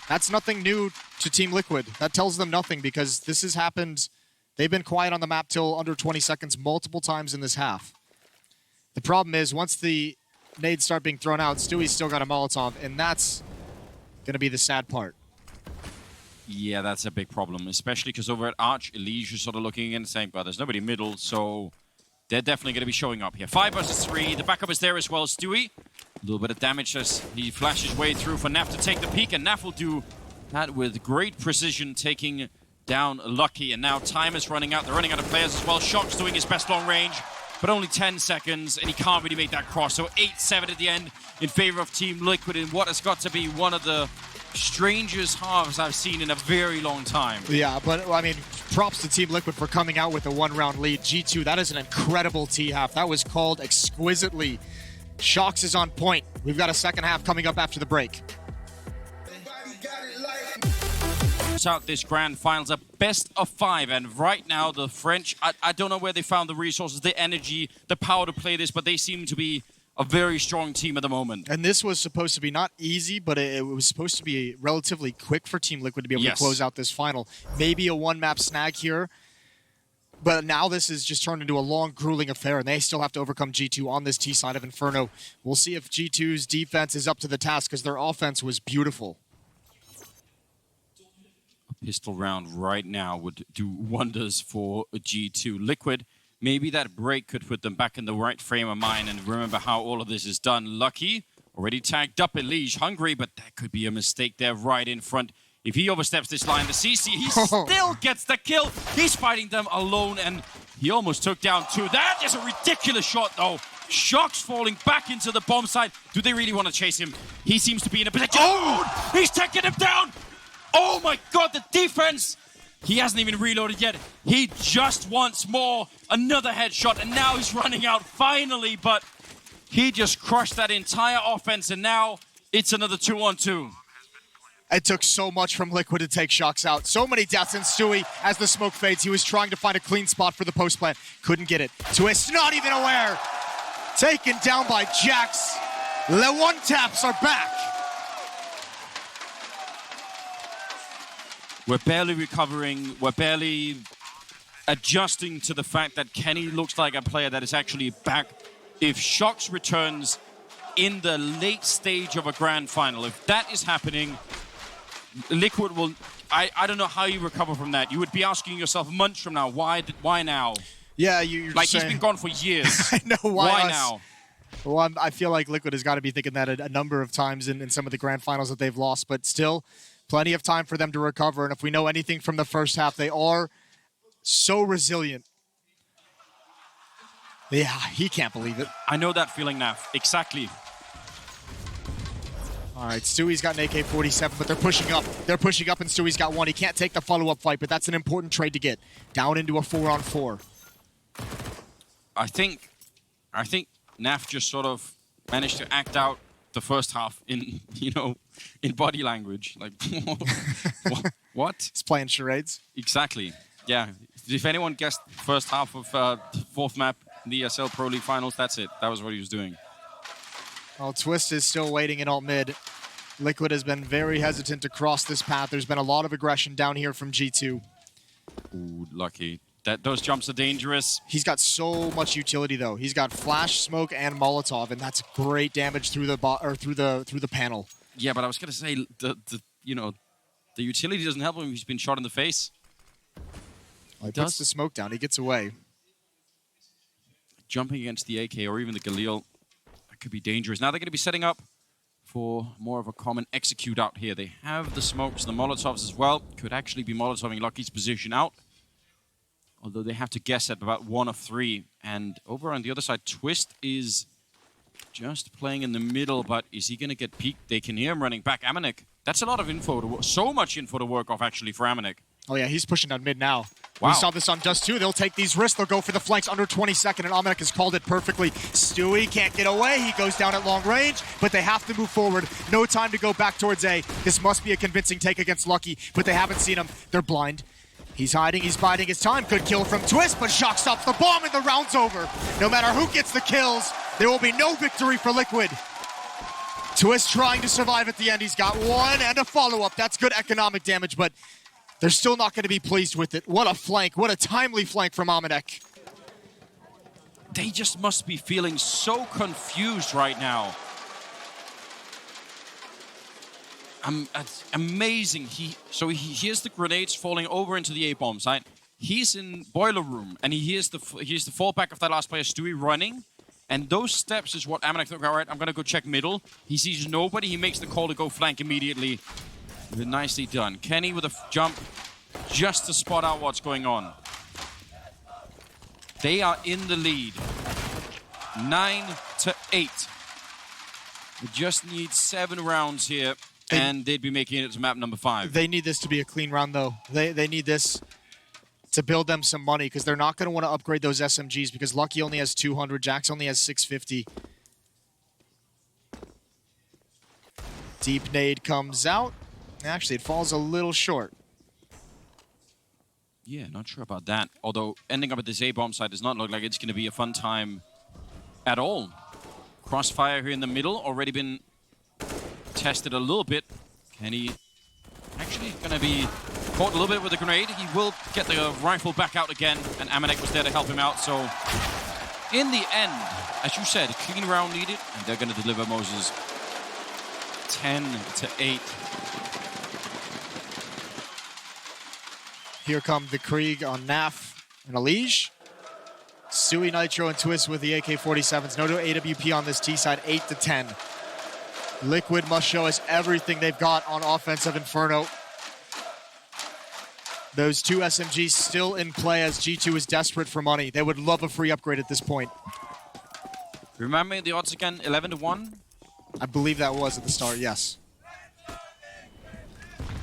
that's nothing new to Team Liquid. That tells them nothing because this has happened. They've been quiet on the map till under 20 seconds multiple times in this half. The problem is once the nades start being thrown out, Stewie's still got a Molotov, and that's going to be the sad part. Yeah, that's a big problem, especially because over at Arch, Elige is sort of looking in and saying, well, there's nobody middle, so they're definitely going to be showing up here. 5 versus 3. The backup is there as well. Stewie, a little bit of damage as he flashes way through for Naf to take the peek, and Naf will do that with great precision, taking down Lucky. And now time is running out. They're running out of players as well. Shock's doing his best long range, but only 10 seconds, and he can't really make that cross. So 8-7 at the end in favor of Team Liquid in what has got to be one of the strangest halves I've seen in a very long time. Yeah, but I mean, props to Team Liquid for coming out with a 1-round lead. G2, that is an incredible T-half. That was called exquisitely. Shocks is on point. We've got a second half coming up after the break. Out this grand finals, a best of 5, and right now the French, I don't know where they found the resources, the energy, the power to play this, but they seem to be a very strong team at the moment. And this was supposed to be not easy, but it was supposed to be relatively quick for Team Liquid to be able to close out this final. Maybe a one-map snag here, but now this is just turned into a long, grueling affair, and they still have to overcome G2 on this T side of Inferno. We'll see if G2's defense is up to the task, because their offense was beautiful. A pistol round right now would do wonders for G2. Liquid, maybe that break could put them back in the right frame of mind and remember how all of this is done. Lucky, already tagged up Elige, hungry, but that could be a mistake there right in front. If he oversteps this line, the CC, he still gets the kill. He's fighting them alone, and he almost took down 2. That is a ridiculous shot, though. Shock's falling back into the bomb site. Do they really want to chase him? He seems to be in a position. Oh! He's taking him down! Oh my god, the defense! He hasn't even reloaded yet. He just wants more. Another headshot, and now he's running out finally, but he just crushed that entire offense, and now it's another 2-on-2. It took so much from Liquid to take Shocks out. So many deaths, and Stewie, as the smoke fades, he was trying to find a clean spot for the post plant. Couldn't get it. Twist, not even aware. Taken down by Jax. The one taps are back. We're barely recovering. We're barely adjusting to the fact that Kenny looks like a player that is actually back. If Shocks returns in the late stage of a grand final, if that is happening, Liquid will... I don't know how you recover from that. You would be asking yourself months from now, why now? Yeah, you're like saying... he's been gone for years. I know, why now? Well, I feel like Liquid has got to be thinking that a number of times in some of the grand finals that they've lost, but still, plenty of time for them to recover. And if we know anything from the first half, they are so resilient. Yeah, he can't believe it. I know that feeling, Naf. Exactly. All right, Stewie's got an AK-47, but they're pushing up. They're pushing up, and Stewie's got 1. He can't take the follow-up fight, but that's an important trade to get. Down into a 4-on-4. I think Naf just sort of managed to act out the first half in, in body language. Like, what? He's playing charades. Exactly. Yeah. If anyone guessed first half of fourth map in the ESL Pro League Finals, that's it. That was what he was doing. Well, Twist is still waiting in alt mid. Liquid has been very hesitant to cross this path. There's been a lot of aggression down here from G2. Ooh, Lucky. Those jumps are dangerous. He's got so much utility though. He's got flash, smoke, and Molotov, and that's great damage through the panel. Yeah, but I was gonna say the utility doesn't help him. He's been shot in the face. He puts the smoke down. He gets away. Jumping against the AK or even the Galil, that could be dangerous. Now they're going to be setting up for more of a common execute out here. They have the smokes, the Molotovs as well. Could actually be Molotoving Lucky's position out. Although they have to guess at about 1 of 3. And over on the other side, Twist is just playing in the middle, but is he going to get peeked? They can hear him running back. Amanek, that's a lot of info, so much info to work off actually for Amanek. Oh yeah, he's pushing down mid now. Wow. We saw this on Dust 2. They'll take these risks. They'll go for the flanks under 22nd, and Amanek has called it perfectly. Stewie can't get away. He goes down at long range, but they have to move forward. No time to go back towards A. This must be a convincing take against Lucky, but they haven't seen him. They're blind. He's hiding. He's biding his time. Good kill from Twist, but Shock stops the bomb, and the round's over. No matter who gets the kills, there will be no victory for Liquid. Twist trying to survive at the end. He's got 1 and a follow-up. That's good economic damage, but they're still not going to be pleased with it. What a flank. What a timely flank from Amanek. they just must be feeling so confused right now. It's amazing. He hears the grenades falling over into the A-bomb site. He's in boiler room, and he hears the fallback of that last player, Stewie, running. And those steps is what Amanek thought, all right, I'm going to go check middle. He sees nobody. He makes the call to go flank immediately. Nicely done. Kenny with a jump just to spot out what's going on. They are in the lead. 9-8. We just need 7 rounds here, and they'd be making it to map number 5. They need this to be a clean round, though. They need this to build them some money, because they're not going to want to upgrade those SMGs, because Lucky only has 200, Jax only has 650. Deep nade comes out. Actually, it falls a little short. Yeah, not sure about that. Although ending up at this A-bomb site does not look like it's going to be a fun time at all. Crossfire here in the middle, already been tested a little bit. Kenny actually going to be caught a little bit with the grenade. He will get the rifle back out again, and Amanek was there to help him out. So in the end, as you said, a clean round needed, and they're going to deliver Moses 10-8. Here come the Krieg on Naf and Elige. Stewie, Nitro, and Twist with the AK-47s. No AWP on this T side, 8-10. Liquid must show us everything they've got on offensive Inferno. Those 2 SMGs still in play as G2 is desperate for money. They would love a free upgrade at this point. Remember the odds again, 11-1? I believe that was at the start, yes.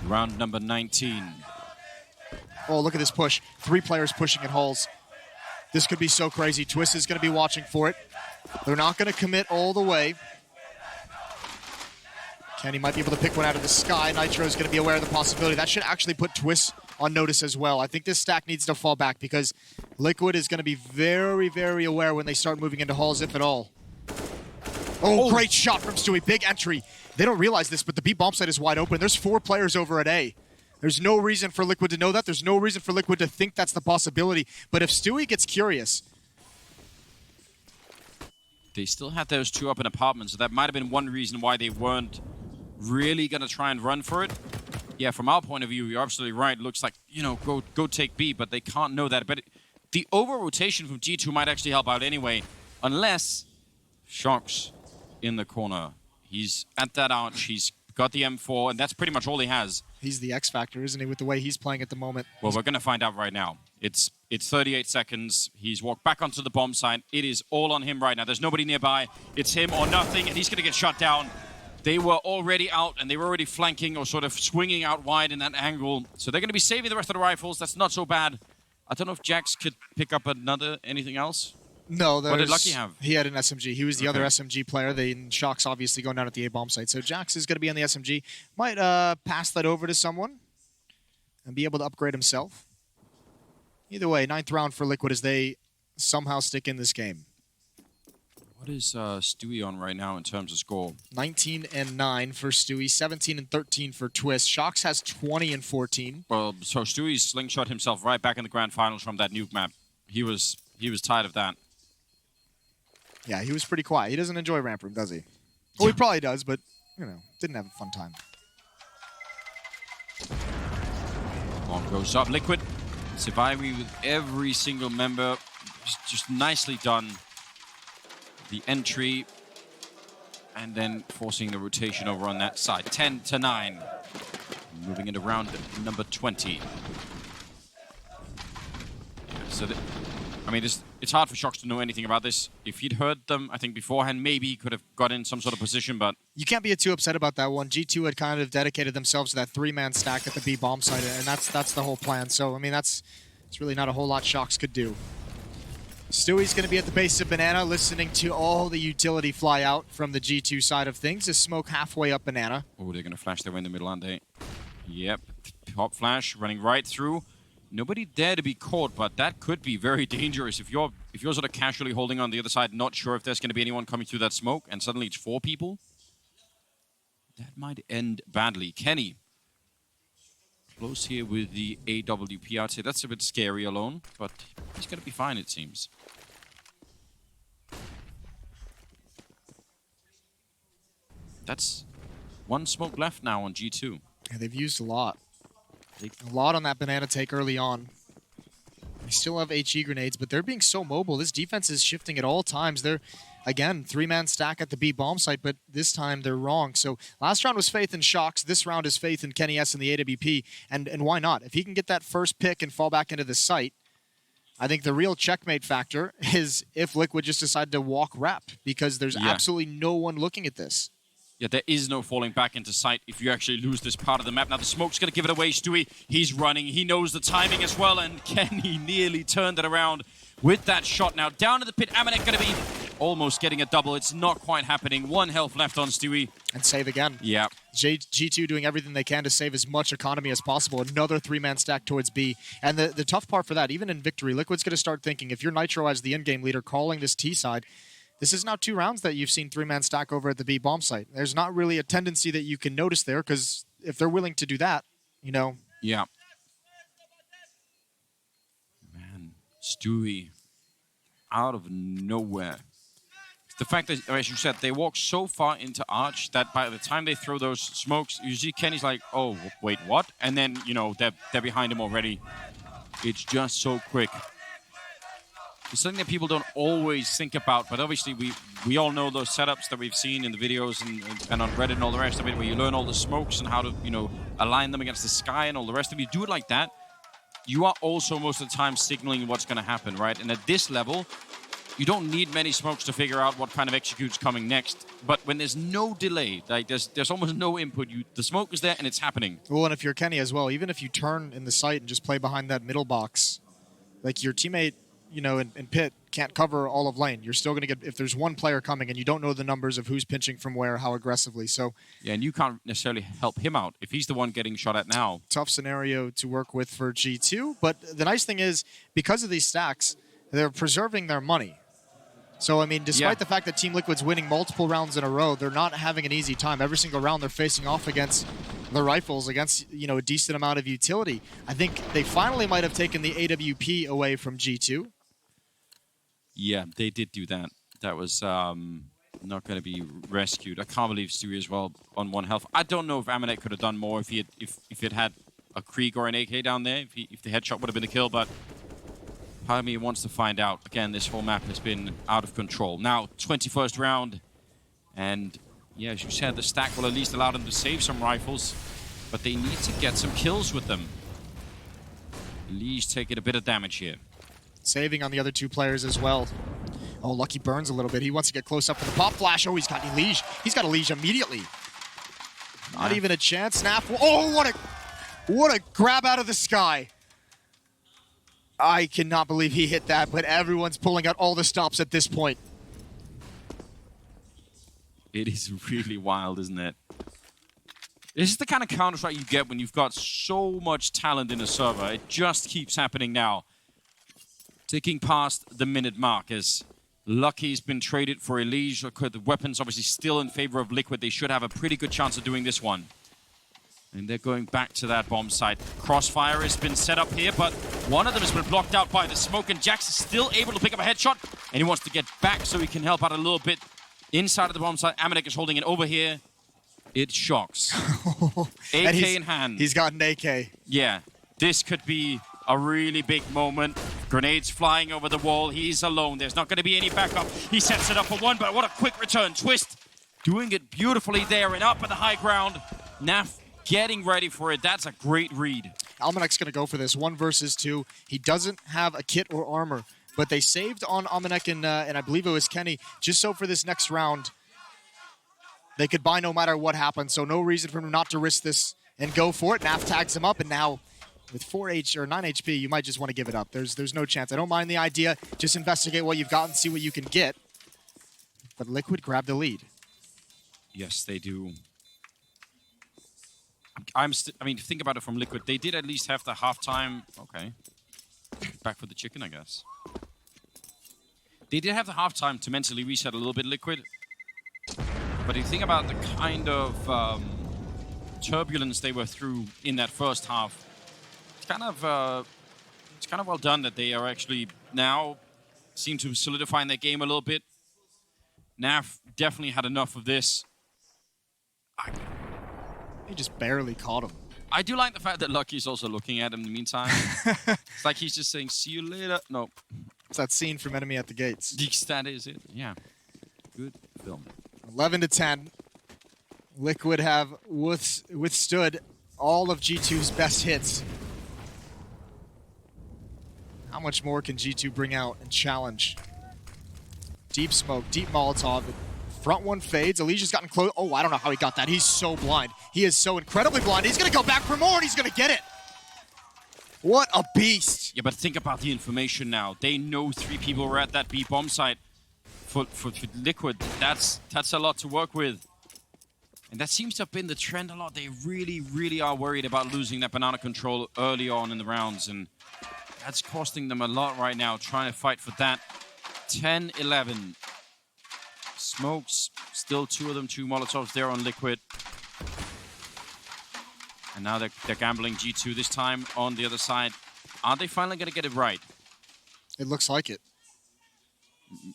Round number 19. Oh, look at this push. 3 players pushing at holes. This could be so crazy. Twist is going to be watching for it. They're not going to commit all the way. Kenny might be able to pick one out of the sky. Nitro is going to be aware of the possibility. That should actually put Twist on notice as well. I think this stack needs to fall back, because Liquid is going to be very, very aware when they start moving into halls, if at all. Oh, great shot from Stewie. Big entry. They don't realize this, but the B bomb site is wide open. There's 4 players over at A. There's no reason for Liquid to know that. There's no reason for Liquid to think that's the possibility. But if Stewie gets curious... They still had those 2 up in apartments, so that might have been one reason why they weren't really going to try and run for it. Yeah, from our point of view, you're absolutely right. It looks like, you know, go take B, but they can't know that. But the over-rotation from G2 might actually help out anyway, unless Shox in the corner. He's at that arch. He's got the M4, and that's pretty much all he has. He's the X factor, isn't he, with the way he's playing at the moment? Well, we're going to find out right now. It's 38 seconds. He's walked back onto the bomb site. It is all on him right now. There's nobody nearby. It's him or nothing, and he's going to get shot down. They were already out, and they were already flanking or sort of swinging out wide in that angle. So they're going to be saving the rest of the rifles. That's not so bad. I don't know if Jax could pick up anything else. No, what did Lucky have? He had an SMG. He was the other SMG player. Shock's obviously going down at the A-bomb site. So Jax is going to be on the SMG. Might pass that over to someone and be able to upgrade himself. Either way, 9th round for Liquid as they somehow stick in this game. What is Stewie on right now in terms of score? 19-9 for Stewie, 17-13 for Twist. Shox has 20-14. Well, so Stewie slingshot himself right back in the grand finals from that nuke map. He was tired of that. Yeah, he was pretty quiet. He doesn't enjoy Ramp Room, does he? Well, he probably does, but, you know, didn't have a fun time. Bomb goes up. Liquid surviving with every single member. Just nicely done. The entry, and then forcing the rotation over on that side. 10-9. Moving into round number 20. So, I mean, it's hard for Shox to know anything about this. If he'd heard them, I think beforehand, maybe he could have got in some sort of position, but... You can't be too upset about that one. G2 had kind of dedicated themselves to that 3-man stack at the B bomb site, and that's the whole plan. So, I mean, it's really not a whole lot Shox could do. Stewie's going to be at the base of Banana, listening to all the utility fly out from the G2 side of things. Is smoke halfway up Banana. Oh, they're going to flash their way in the middle, aren't they? Yep. Pop flash, running right through. Nobody there to be caught, but that could be very dangerous. If you're sort of casually holding on the other side, not sure if there's going to be anyone coming through that smoke, and suddenly it's 4 people, that might end badly. Kenny, close here with the AWP. I'd say that's a bit scary alone, but he's going to be fine, it seems. That's one smoke left now on G2. Yeah, they've used a lot. A lot on that banana take early on. They still have HE grenades, but they're being so mobile. This defense is shifting at all times. They're, again, 3-man stack at the B bomb site, but this time they're wrong. So last round was faith in Shox. This round is faith in Kenny S and the AWP. And why not? If he can get that first pick and fall back into the site, I think the real checkmate factor is if Liquid just decide to walk rep, because there's absolutely no one looking at this. Yeah, there is no falling back into sight if you actually lose this part of the map. Now the smoke's going to give it away. Stewie, he's running. He knows the timing as well, and Kenny nearly turned it around with that shot. Now down to the pit, Amanek going to be almost getting a double. It's not quite happening. 1 health left on Stewie. And save again. Yeah. G2 doing everything they can to save as much economy as possible. Another 3-man stack towards B. And the tough part for that, even in victory, Liquid's going to start thinking, if you're Nitro as the in-game leader calling this T side, this is now 2 rounds that you've seen 3-man stack over at the B bomb site. There's not really a tendency that you can notice there, because if they're willing to do that, you know. Yeah. Man, Stewie, out of nowhere. The fact that, as you said, they walk so far into Arch that by the time they throw those smokes, you see Kenny's like, oh, wait, what? And then, you know, they're behind him already. It's just so quick. It's something that people don't always think about, but obviously we all know those setups that we've seen in the videos and on Reddit and all the rest of it, where you learn all the smokes and how to, you know, align them against the sky and all the rest of it. You do it like that, you are also most of the time signaling what's going to happen, right? And at this level, you don't need many smokes to figure out what kind of execute's coming next. But when there's no delay, like there's almost no input, the smoke is there and it's happening. Well, and if you're Kenny as well, even if you turn in the site and just play behind that middle box, like your teammate, you know, in pit can't cover all of lane. You're still going to get, if there's one player coming and you don't know the numbers of who's pinching from where, how aggressively. So yeah, and you can't necessarily help him out if he's the one getting shot at now. Tough scenario to work with for G2. But the nice thing is, because of these stacks, they're preserving their money. So, I mean, despite the fact that Team Liquid's winning multiple rounds in a row, they're not having an easy time. Every single round they're facing off against the rifles, against, you know, a decent amount of utility. I think they finally might have taken the AWP away from G2. Yeah, they did do that. That was not going to be rescued. I can't believe Stewie as well on 1 health. I don't know if Amanek could have done more if it had a Krieg or an AK down there, if the headshot would have been a kill, but part of me wants to find out. Again, this whole map has been out of control. Now, 21st round, and yeah, as you said, the stack will at least allow them to save some rifles, but they need to get some kills with them. Lee's taking a bit of damage here. Saving on the other 2 players as well. Oh, Lucky burns a little bit. He wants to get close up for the pop flash. Oh, he's got Elige. He's got Elige immediately. Not even a chance. Snap. Oh, what a grab out of the sky. I cannot believe he hit that, but everyone's pulling out all the stops at this point. It is really wild, isn't it? This is the kind of Counter-Strike you get when you've got so much talent in a server. It just keeps happening now. Ticking past the minute mark as Lucky's been traded for Elige. The weapon's obviously still in favor of Liquid. They should have a pretty good chance of doing this one. And they're going back to that bomb site. Crossfire has been set up here, but one of them has been blocked out by the smoke, and Jax is still able to pick up a headshot, and he wants to get back so he can help out a little bit inside of the bomb site. Amanek is holding it over here. It shocks. AK in hand. He's got an AK. Yeah, this could be a really big moment. Grenades flying over the wall. He's alone. There's not going to be any backup. He sets it up for 1, but what a quick return. Twist doing it beautifully there and up at the high ground. Naf getting ready for it. That's a great read. Almanek's going to go for this. 1 versus 2. He doesn't have a kit or armor, but they saved on Amanek and I believe it was Kenny, just so for this next round, they could buy no matter what happens. So no reason for him not to risk this and go for it. Naf tags him up, and now with 9 HP, you might just want to give it up. There's no chance. I don't mind the idea. Just investigate what you've got and see what you can get. But Liquid grabbed the lead. Yes, they do. I mean, think about it from Liquid. They did at least have the halftime. Okay. Back for the chicken, I guess. They did have the halftime to mentally reset a little bit, Liquid. But if you think about the kind of turbulence they were through in that first half, it's kind of well done that they are actually now seem to solidify in their game a little bit. Naf definitely had enough of this. He just barely caught him. I do like the fact that Lucky's also looking at him in the meantime. It's like he's just saying, see you later. No. It's that scene from Enemy at the Gates. That is it. Yeah. Good film. 11-10. Liquid have withstood all of G2's best hits. How much more can G2 bring out and challenge? Deep smoke, deep Molotov. Front one fades. Alicia's gotten close. Oh, I don't know how he got that. He's so blind. He is so incredibly blind. He's going to go back for more, and he's going to get it. What a beast. Yeah, but think about the information now. They know 3 people were at that B bomb site. For Liquid, that's a lot to work with. And that seems to have been the trend a lot. They really, really are worried about losing that banana control early on in the rounds. And that's costing them a lot right now, trying to fight for that. 10-11. Smokes, still 2 of them, 2 Molotovs there on Liquid. And now they're gambling G2 this time on the other side. Are they finally going to get it right? It looks like it.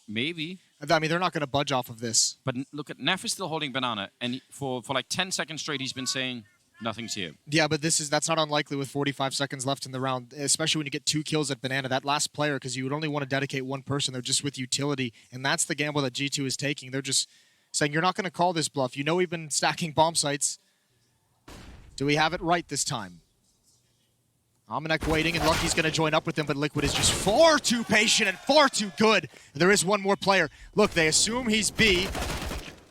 Maybe. I mean, they're not going to budge off of this. But look at Neff is still holding banana, and for like 10 seconds straight, he's been saying nothing's here. Yeah, but that's not unlikely with 45 seconds left in the round, especially when you get 2 kills at banana. That last player, because you would only want to dedicate 1 person, they're just with utility, and that's the gamble that G2 is taking. They're just saying, you're not going to call this bluff. You know we've been stacking bomb sites. Do we have it right this time? Almanac waiting, and Lucky's going to join up with them, but Liquid is just far too patient and far too good. There is 1 more player. Look, they assume he's B.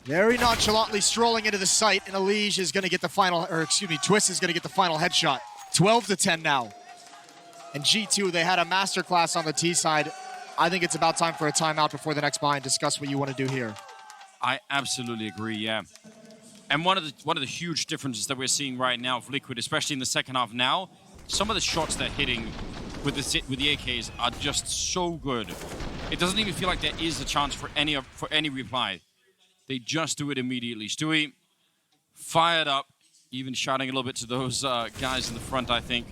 Very nonchalantly strolling into the site, and Elige is going to get the final, or excuse me, Twist is going to get the final headshot. 12-10 now. And G2, they had a masterclass on the T side. I think it's about time for a timeout before the next buy and discuss what you want to do here. I absolutely agree, yeah. And one of the huge differences that we're seeing right now for Liquid, especially in the second half now, some of the shots they're hitting with the AKs are just so good. It doesn't even feel like there is a chance for any reply. They just do it immediately. Stewie fired up, even shouting a little bit to those guys in the front, I think.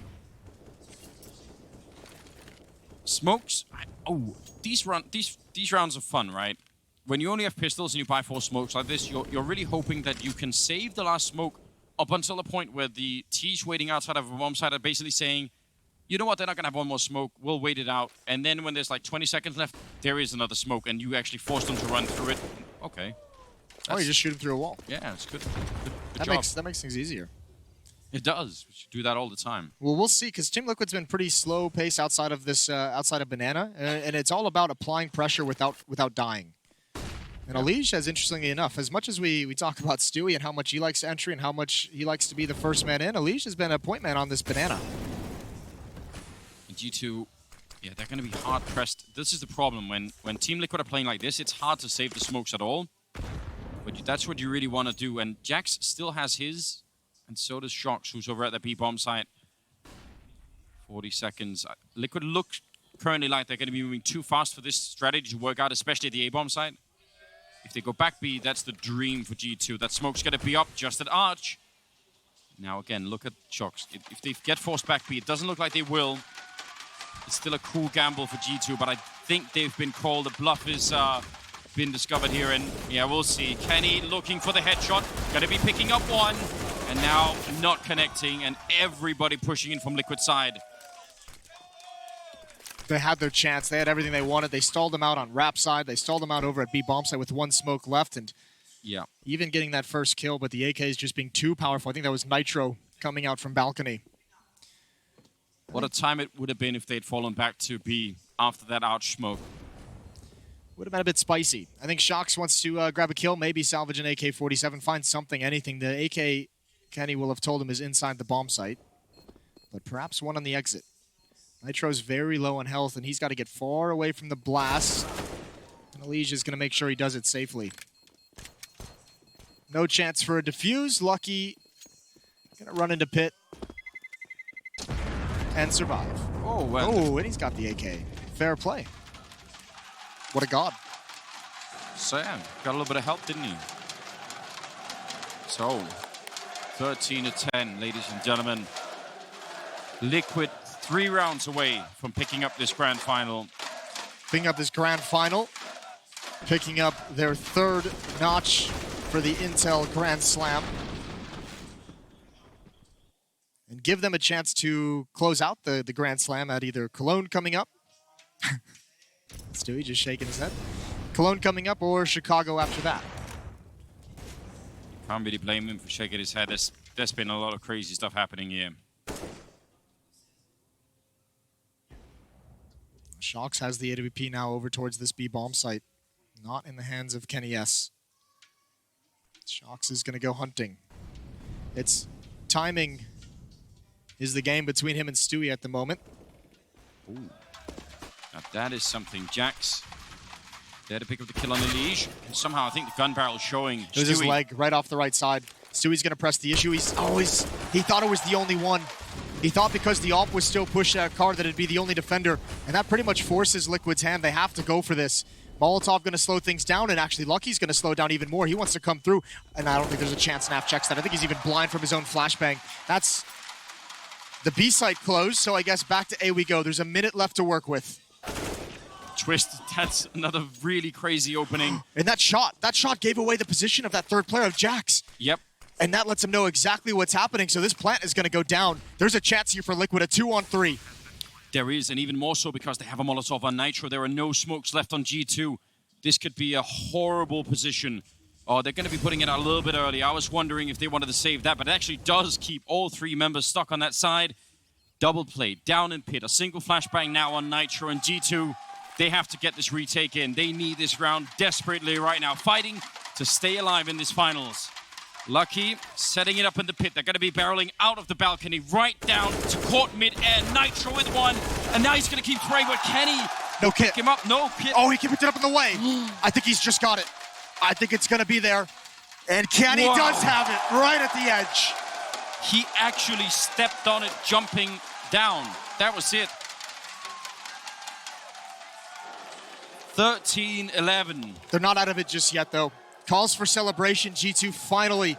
Smokes. Oh, these rounds are fun, right? When you only have pistols and you buy 4 smokes like this, you're really hoping that you can save the last smoke up until the point where the T's waiting outside of a bomb site are basically saying, you know what, they're not going to have 1 more smoke, we'll wait it out. And then when there's like 20 seconds left, there is another smoke, and you actually force them to run through it. Okay. Oh, you just shoot him through a wall. Yeah, it's good. Good That job. makes things easier. It does. We should do that all the time. Well, we'll see, because Team Liquid's been pretty slow pace outside of this, outside of banana, and it's all about applying pressure without dying. And Elige has, interestingly enough, as much as we talk about Stewie and how much he likes entry and how much he likes to be the first man in, Elige has been a point man on this banana. And G2, yeah, they're going to be hard pressed. This is the problem. When Team Liquid are playing like this, it's hard to save the smokes at all. But that's what you really want to do. And Jax still has his, and so does Shox, who's over at the B-bomb site. 40 seconds. Liquid look currently like they're going to be moving too fast for this strategy to work out, especially at the A-bomb site. If they go back B, that's the dream for G2. That smoke's going to be up just at Arch. Now again, look at Shox. If they get forced back B, it doesn't look like they will. It's still a cool gamble for G2, but I think they've been called. The bluff is been discovered here, and yeah, we'll see. Kenny looking for the headshot. Going to be picking up 1, and now not connecting, and everybody pushing in from Liquid side. They had their chance. They had everything they wanted. They stalled them out on Rap side. They stalled them out over at B bomb side with 1 smoke left, and yeah, even getting that first kill, but the AK is just being too powerful. I think that was Nitro coming out from balcony. What a time it would have been if they'd fallen back to B after that Arch smoke. Would have been a bit spicy. I think Shox wants to grab a kill, maybe salvage an AK-47, find something, anything. The AK, Kenny will have told him, is inside the bomb site, but perhaps one on the exit. Nitro's very low on health, and he's got to get far away from the blast. And Elige is going to make sure he does it safely. No chance for a defuse. Lucky going to run into pit and survive. Oh, well. Oh, and he's got the AK. Fair play. What a god. Sam got a little bit of help, didn't he? So, 13-10, ladies and gentlemen. Liquid 3 rounds away from picking up this grand final. Picking up this grand final. Picking up their 3rd notch for the Intel Grand Slam. and give them a chance to close out the Grand Slam at either Cologne coming up. Stewie just shaking his head. Cologne coming up or Chicago after that. Can't really blame him for shaking his head. There's been a lot of crazy stuff happening here. Shox has the AWP now over towards this B bomb site. Not in the hands of Kenny S. Shox is going to go hunting. It's timing is the game between him and Stewie at the moment. Ooh. Now that is something. Jax there to pick up the kill on Elige. And somehow I think the gun barrel showing There's his leg right off the right side. Stewie's going to press the issue. He thought it was the only one. He thought because the AWP was still pushed at a car that it'd be the only defender. And that pretty much forces Liquid's hand. They have to go for this. Molotov going to slow things down, and actually Lucky's going to slow down even more. He wants to come through, and I don't think there's a chance Naf checks that. I think he's even blind from his own flashbang. That's the B site closed, so I guess back to A we go. There's a minute left to work with. Twist, that's another really crazy opening. And that shot gave away the position of that third player of Jax. Yep. And that lets him know exactly what's happening, so this plant is going to go down. There's a chance here for Liquid, a 2-on-3. There is, and even more so because they have a Molotov on Nitro. There are no smokes left on G2. This could be a horrible position. Oh, they're going to be putting it out a little bit early. I was wondering if they wanted to save that, but it actually does keep all three members stuck on that side. Double play, down in pit, a single flashbang now on Nitro and G2. They have to get this retake in. They need this round desperately right now, fighting to stay alive in this finals. Lucky setting it up in the pit. They're going to be barreling out of the balcony right down to court mid-air. Nitro with one, and now he's going to keep spraying, but Kenny no kit. Pick him up. No kit. Oh, he picked it up in the way. I think he's just got it. I think it's going to be there. And Kenny does have it right at the edge. He actually stepped on it, jumping down. That was it. 13-11. They're not out of it just yet, though. Calls for celebration. G2 finally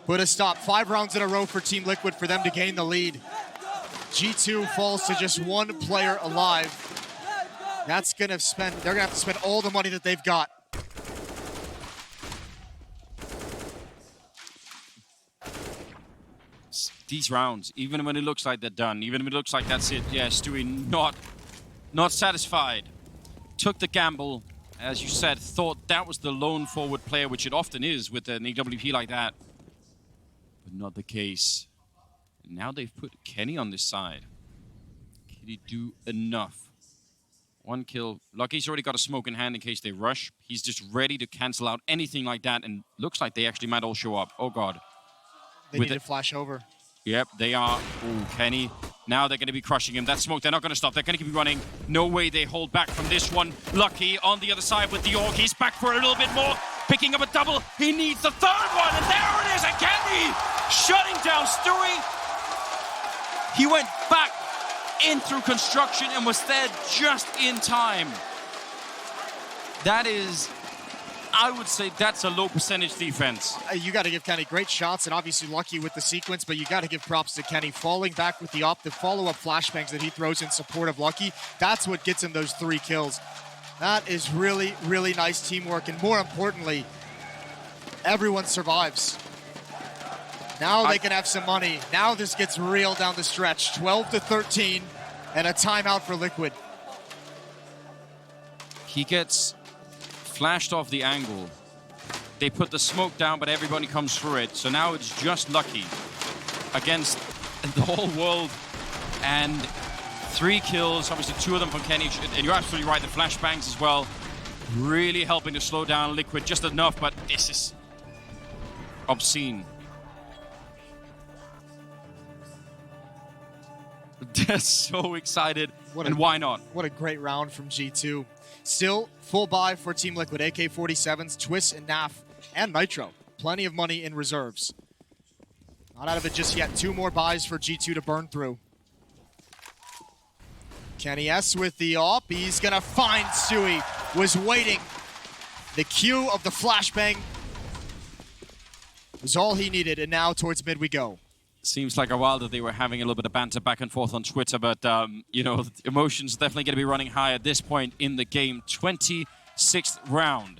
put a stop. 5 rounds in a row for Team Liquid for them to gain the lead. G2 falls to just one player alive. They're gonna have to spend all the money that they've got. These rounds, even when it looks like they're done, even when it looks like that's it, yeah, Stewie not satisfied. Took the gamble, as you said, thought that was the lone forward player, which it often is with an EWP like that. But not the case. And now they've put Kenny on this side. Can he do enough? 1 kill. Lucky's already got a smoke in hand in case they rush. He's just ready to cancel out anything like that, and looks like they actually might all show up. Oh, God. They need to flash over. Yep, they are. Ooh, Kenny. Now they're going to be crushing him. That smoke, they're not going to stop. They're going to keep running. No way they hold back from this one. Lucky on the other side with the Orc. He's back for a little bit more. Picking up a double. He needs the third one, and there it is. And Kenny shutting down Stewie. He went back in through construction and was there just in time. That is, I would say that's a low percentage defense. You got to give Kenny great shots, and obviously Lucky with the sequence, but you got to give props to Kenny. Falling back with the follow-up flashbangs that he throws in support of Lucky, that's what gets him those 3 kills. That is really, really nice teamwork, and more importantly, everyone survives. Now they can have some money. Now this gets real down the stretch. 12-13, and a timeout for Liquid. He gets flashed off the angle. They put the smoke down, but everybody comes through it. So now it's just Lucky against the whole world. And 3 kills, obviously 2 of them from Kenny. And you're absolutely right, the flashbangs as well. Really helping to slow down Liquid just enough, but this is obscene. They're so excited, and why not? What a great round from G2. Still, full buy for Team Liquid. AK-47s, Twist, and Naf, and Nitro. Plenty of money in reserves. Not out of it just yet. 2 more buys for G2 to burn through. Kenny S with the AWP. He's going to find Stewie. Was waiting. The cue of the flashbang was all he needed, and now towards mid we go. Seems like a while that they were having a little bit of banter back and forth on Twitter, but, you know, emotions definitely going to be running high at this point in the game. 26th round.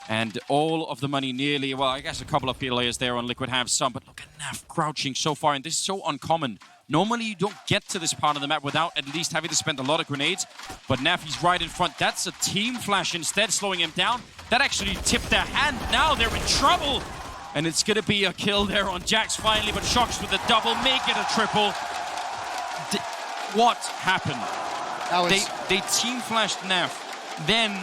And all of the money nearly, well, I guess a couple of players there on Liquid have some, but look at Naf crouching so far, and this is so uncommon. Normally, you don't get to this part of the map without at least having to spend a lot of grenades, but Naf, he's right in front. That's a team flash instead, slowing him down. That actually tipped their hand. Now they're in trouble, and it's going to be a kill there on Jax finally, but Shox with a double, make it a triple. What happened? They team flashed Naf, then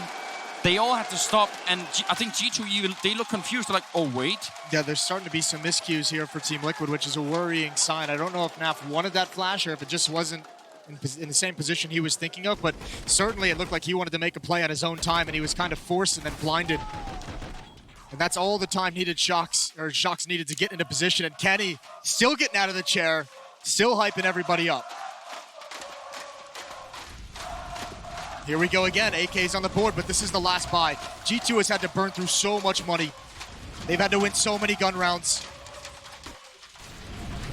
they all had to stop, and I think G2, they look confused. They're like, oh, wait. Yeah, there's starting to be some miscues here for Team Liquid, which is a worrying sign. I don't know if Naf wanted that flash or if it just wasn't in the same position he was thinking of, but certainly it looked like he wanted to make a play on his own time, and he was kind of forced and then blinded. And that's all the time needed Shox needed to get into position, and Kenny still getting out of the chair, still hyping everybody up. Here we go again, AK's on the board, but this is the last buy. G2 has had to burn through so much money. They've had to win so many gun rounds.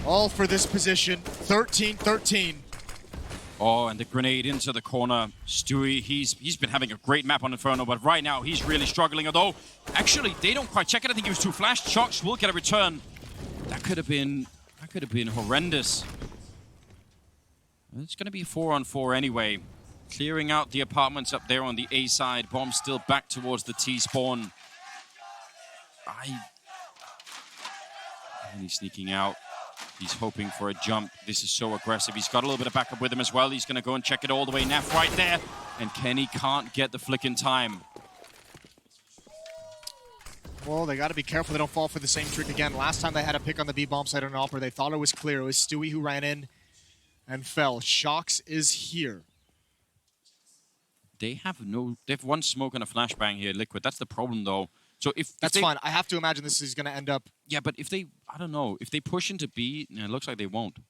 All for this position, 13-13. Oh, and the grenade into the corner. Stewie, he's been having a great map on Inferno, but right now he's really struggling. Although, actually, they don't quite check it. I think he was too flashed. Shox will get a return. That could have been horrendous. It's going to be 4-on-4 anyway. Clearing out the apartments up there on the A side. Bomb still back towards the T spawn. And he's sneaking out. He's hoping for a jump. This is so aggressive. He's got a little bit of backup with him as well. He's going to go and check it all the way. Naf right there. And Kenny can't get the flick in time. Well, they got to be careful they don't fall for the same trick again. Last time they had a pick on the B bomb site on an offer, they thought it was clear. It was Stewie who ran in and fell. Shox is here. They have one smoke and a flashbang here, Liquid. That's the problem, though. So that's fine. I have to imagine this is going to end up. Yeah, but if they, I don't know, if they push into B, it looks like they won't.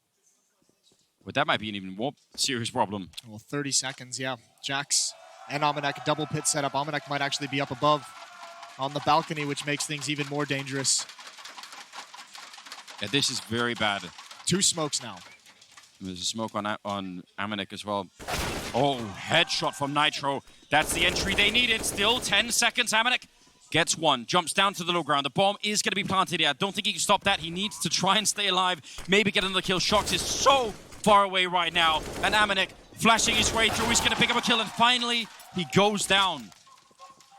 But that might be an even more serious problem. Well, 30 seconds, yeah. Jax and Amanek double pit setup. Amanek might actually be up above on the balcony, which makes things even more dangerous. Yeah, this is very bad. 2 smokes now. There's a smoke on Amanek as well. Oh, headshot from Nitro. That's the entry they needed. Still 10 seconds. Amanek gets one. Jumps down to the low ground. The bomb is going to be planted here. I don't think he can stop that. He needs to try and stay alive. Maybe get another kill. Shox is so far away right now. And Amanek flashing his way through. He's going to pick up a kill. And finally, he goes down.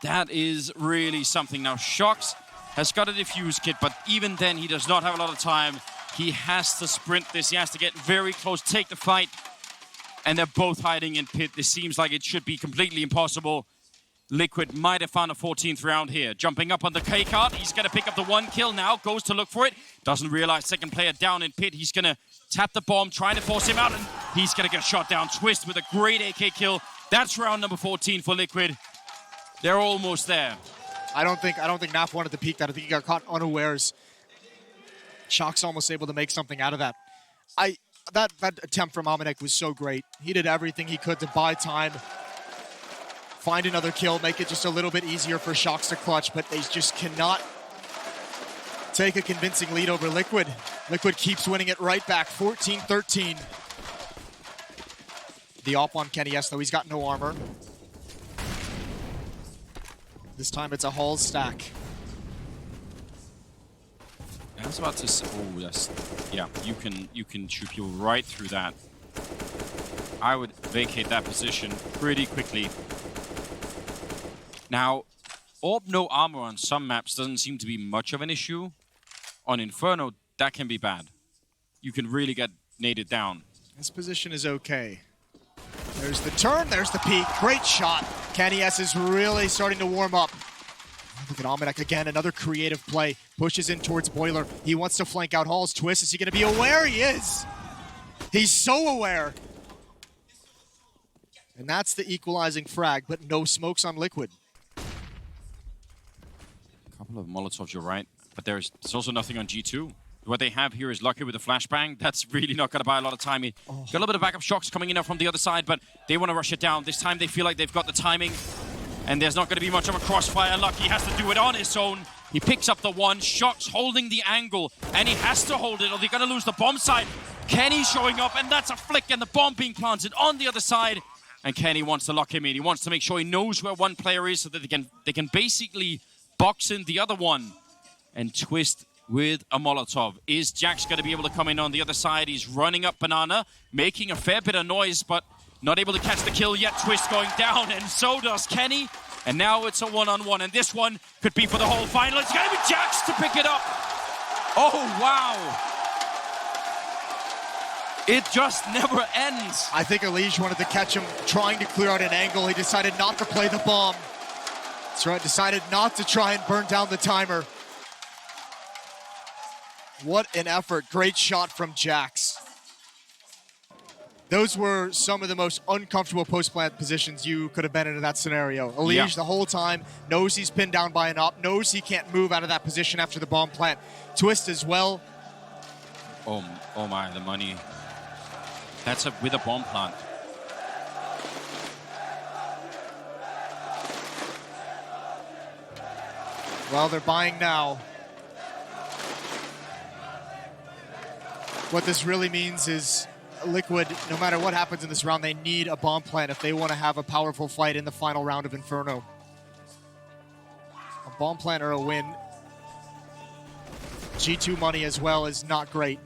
That is really something. Now, Shox has got a defuse kit, but even then, he does not have a lot of time. He has to sprint this. He has to get very close, take the fight. And they're both hiding in pit. This seems like it should be completely impossible. Liquid might have found a 14th round here. Jumping up on the K card. He's going to pick up the 1 kill now. Goes to look for it. Doesn't realize second player down in pit. He's going to tap the bomb, trying to force him out. And he's going to get shot down. Twist with a great AK kill. That's round number 14 for Liquid. They're almost there. I don't think Naf wanted to peek that. I think he got caught unawares. Shox almost able to make something out of that. That attempt from Amanek was so great. He did everything he could to buy time, find another kill, make it just a little bit easier for Shox to clutch, but they just cannot take a convincing lead over Liquid. Liquid keeps winning it right back, 14-13. The op on Kenny, yes, though he's got no armor. This time it's a Hall stack. I was about to say, oh, yes. Yeah, you can shoot people right through that. I would vacate that position pretty quickly. Now, orb no armor on some maps doesn't seem to be much of an issue. On Inferno, that can be bad. You can really get naded down. This position is okay. There's the turn, there's the peek. Great shot. Kenny S is really starting to warm up. Look at Amanek again, another creative play. Pushes in towards Boiler. He wants to flank out Hall's twist. Is he going to be aware? He is. He's so aware. And that's the equalizing frag, but no smokes on Liquid. A couple of Molotovs, you're right. But there's also nothing on G2. What they have here is Lucky with a flashbang. That's really not going to buy a lot of time. Got a little bit of backup Shox coming in from the other side, but they want to rush it down. This time they feel like they've got the timing. And there's not going to be much of a crossfire. Lucky has to do it on his own. He picks up the 1. Shox holding the angle. And he has to hold it or they're going to lose the bomb side. Kenny showing up, and that's a flick, and the bomb being planted on the other side. And Kenny wants to lock him in. He wants to make sure he knows where one player is so that they can basically box in the other one, and Twist with a Molotov. Is Jax going to be able to come in on the other side? He's running up Banana, making a fair bit of noise, but not able to catch the kill yet. Twist going down, and so does Kenny. And now it's a one-on-one, and this one could be for the whole final. It's going to be Jax to pick it up. Oh, wow. It just never ends. I think Elige wanted to catch him trying to clear out an angle. He decided not to play the bomb. That's right, decided not to try and burn down the timer. What an effort. Great shot from Jax. Those were some of the most uncomfortable post-plant positions you could have been in that scenario. Elige the whole time knows he's pinned down by an op, knows he can't move out of that position after the bomb plant. Twist as well. Oh my, the money. That's with a bomb plant. Well, they're buying now. What this really means is Liquid, no matter what happens in this round, they need a bomb plant if they want to have a powerful fight in the final round of Inferno. A bomb plant or a win. G2 money as well is not great.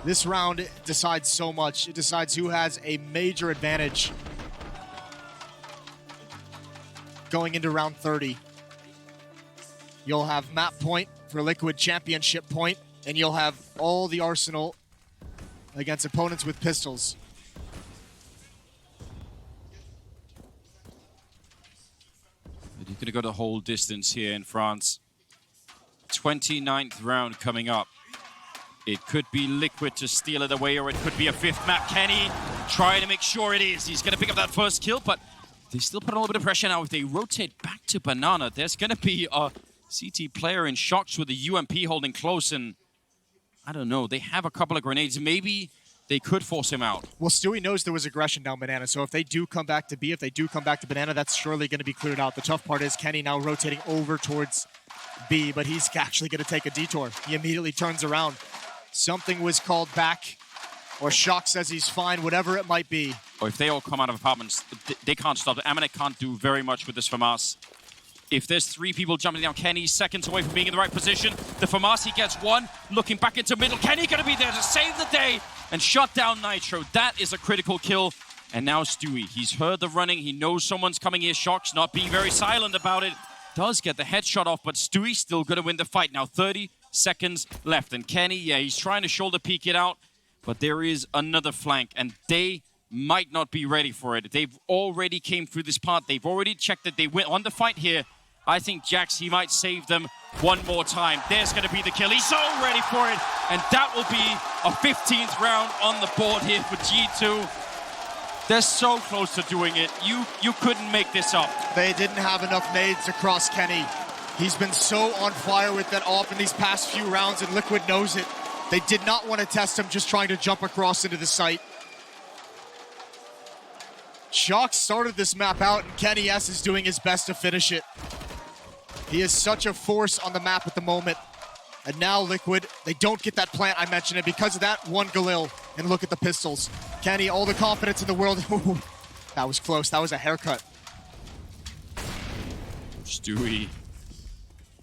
This round decides so much. It decides who has a major advantage going into round 30. You'll have map point for Liquid, championship point, and you'll have all the arsenal against opponents with pistols. You're going to go the whole distance here in France. 29th round coming up. It could be Liquid to steal it away, or it could be a fifth map. Kenny trying to make sure it is. He's going to pick up that first kill, but they still put a little bit of pressure now. If they rotate back to Banana, there's going to be a CT player in shocks with the UMP holding close, and I don't know. They have a couple of grenades. Maybe they could force him out. Well, Stewie knows there was aggression down Banana, so if they do come back to B, if they do come back to Banana, that's surely going to be cleared out. The tough part is Kenny now rotating over towards B, but he's actually going to take a detour. He immediately turns around. Something was called back, or Shock says he's fine, whatever it might be. Or if they all come out of apartments, they can't stop it. Amanek can't do very much with this FAMAS. If there's three people jumping down, Kenny's seconds away from being in the right position. The FAMAS, he gets one, looking back into middle. Kenny going to be there to save the day and shut down Nitro. That is a critical kill. And now Stewie, he's heard the running. He knows someone's coming here. Shock's not being very silent about it. Does get the headshot off, but Stewie's still going to win the fight. Now 30 seconds left. And Kenny, yeah, he's trying to shoulder peek it out, but there is another flank, and they might not be ready for it. They've already came through this part. They've already checked that they win on the fight here. I think Jax, he might save them one more time. There's going to be the kill. He's so ready for it, and that will be a 15th round on the board here for G2. They're so close to doing it. You couldn't make this up. They didn't have enough nades across Kenny. He's been so on fire with that AWP in these past few rounds, and Liquid knows it. They did not want to test him just trying to jump across into the site. Shock started this map out, and Kenny S is doing his best to finish it. He is such a force on the map at the moment. And now Liquid, they don't get that plant, I mentioned it, because of that one Galil. And look at the pistols. Kenny, all the confidence in the world. That was close. That was a haircut. Stewie.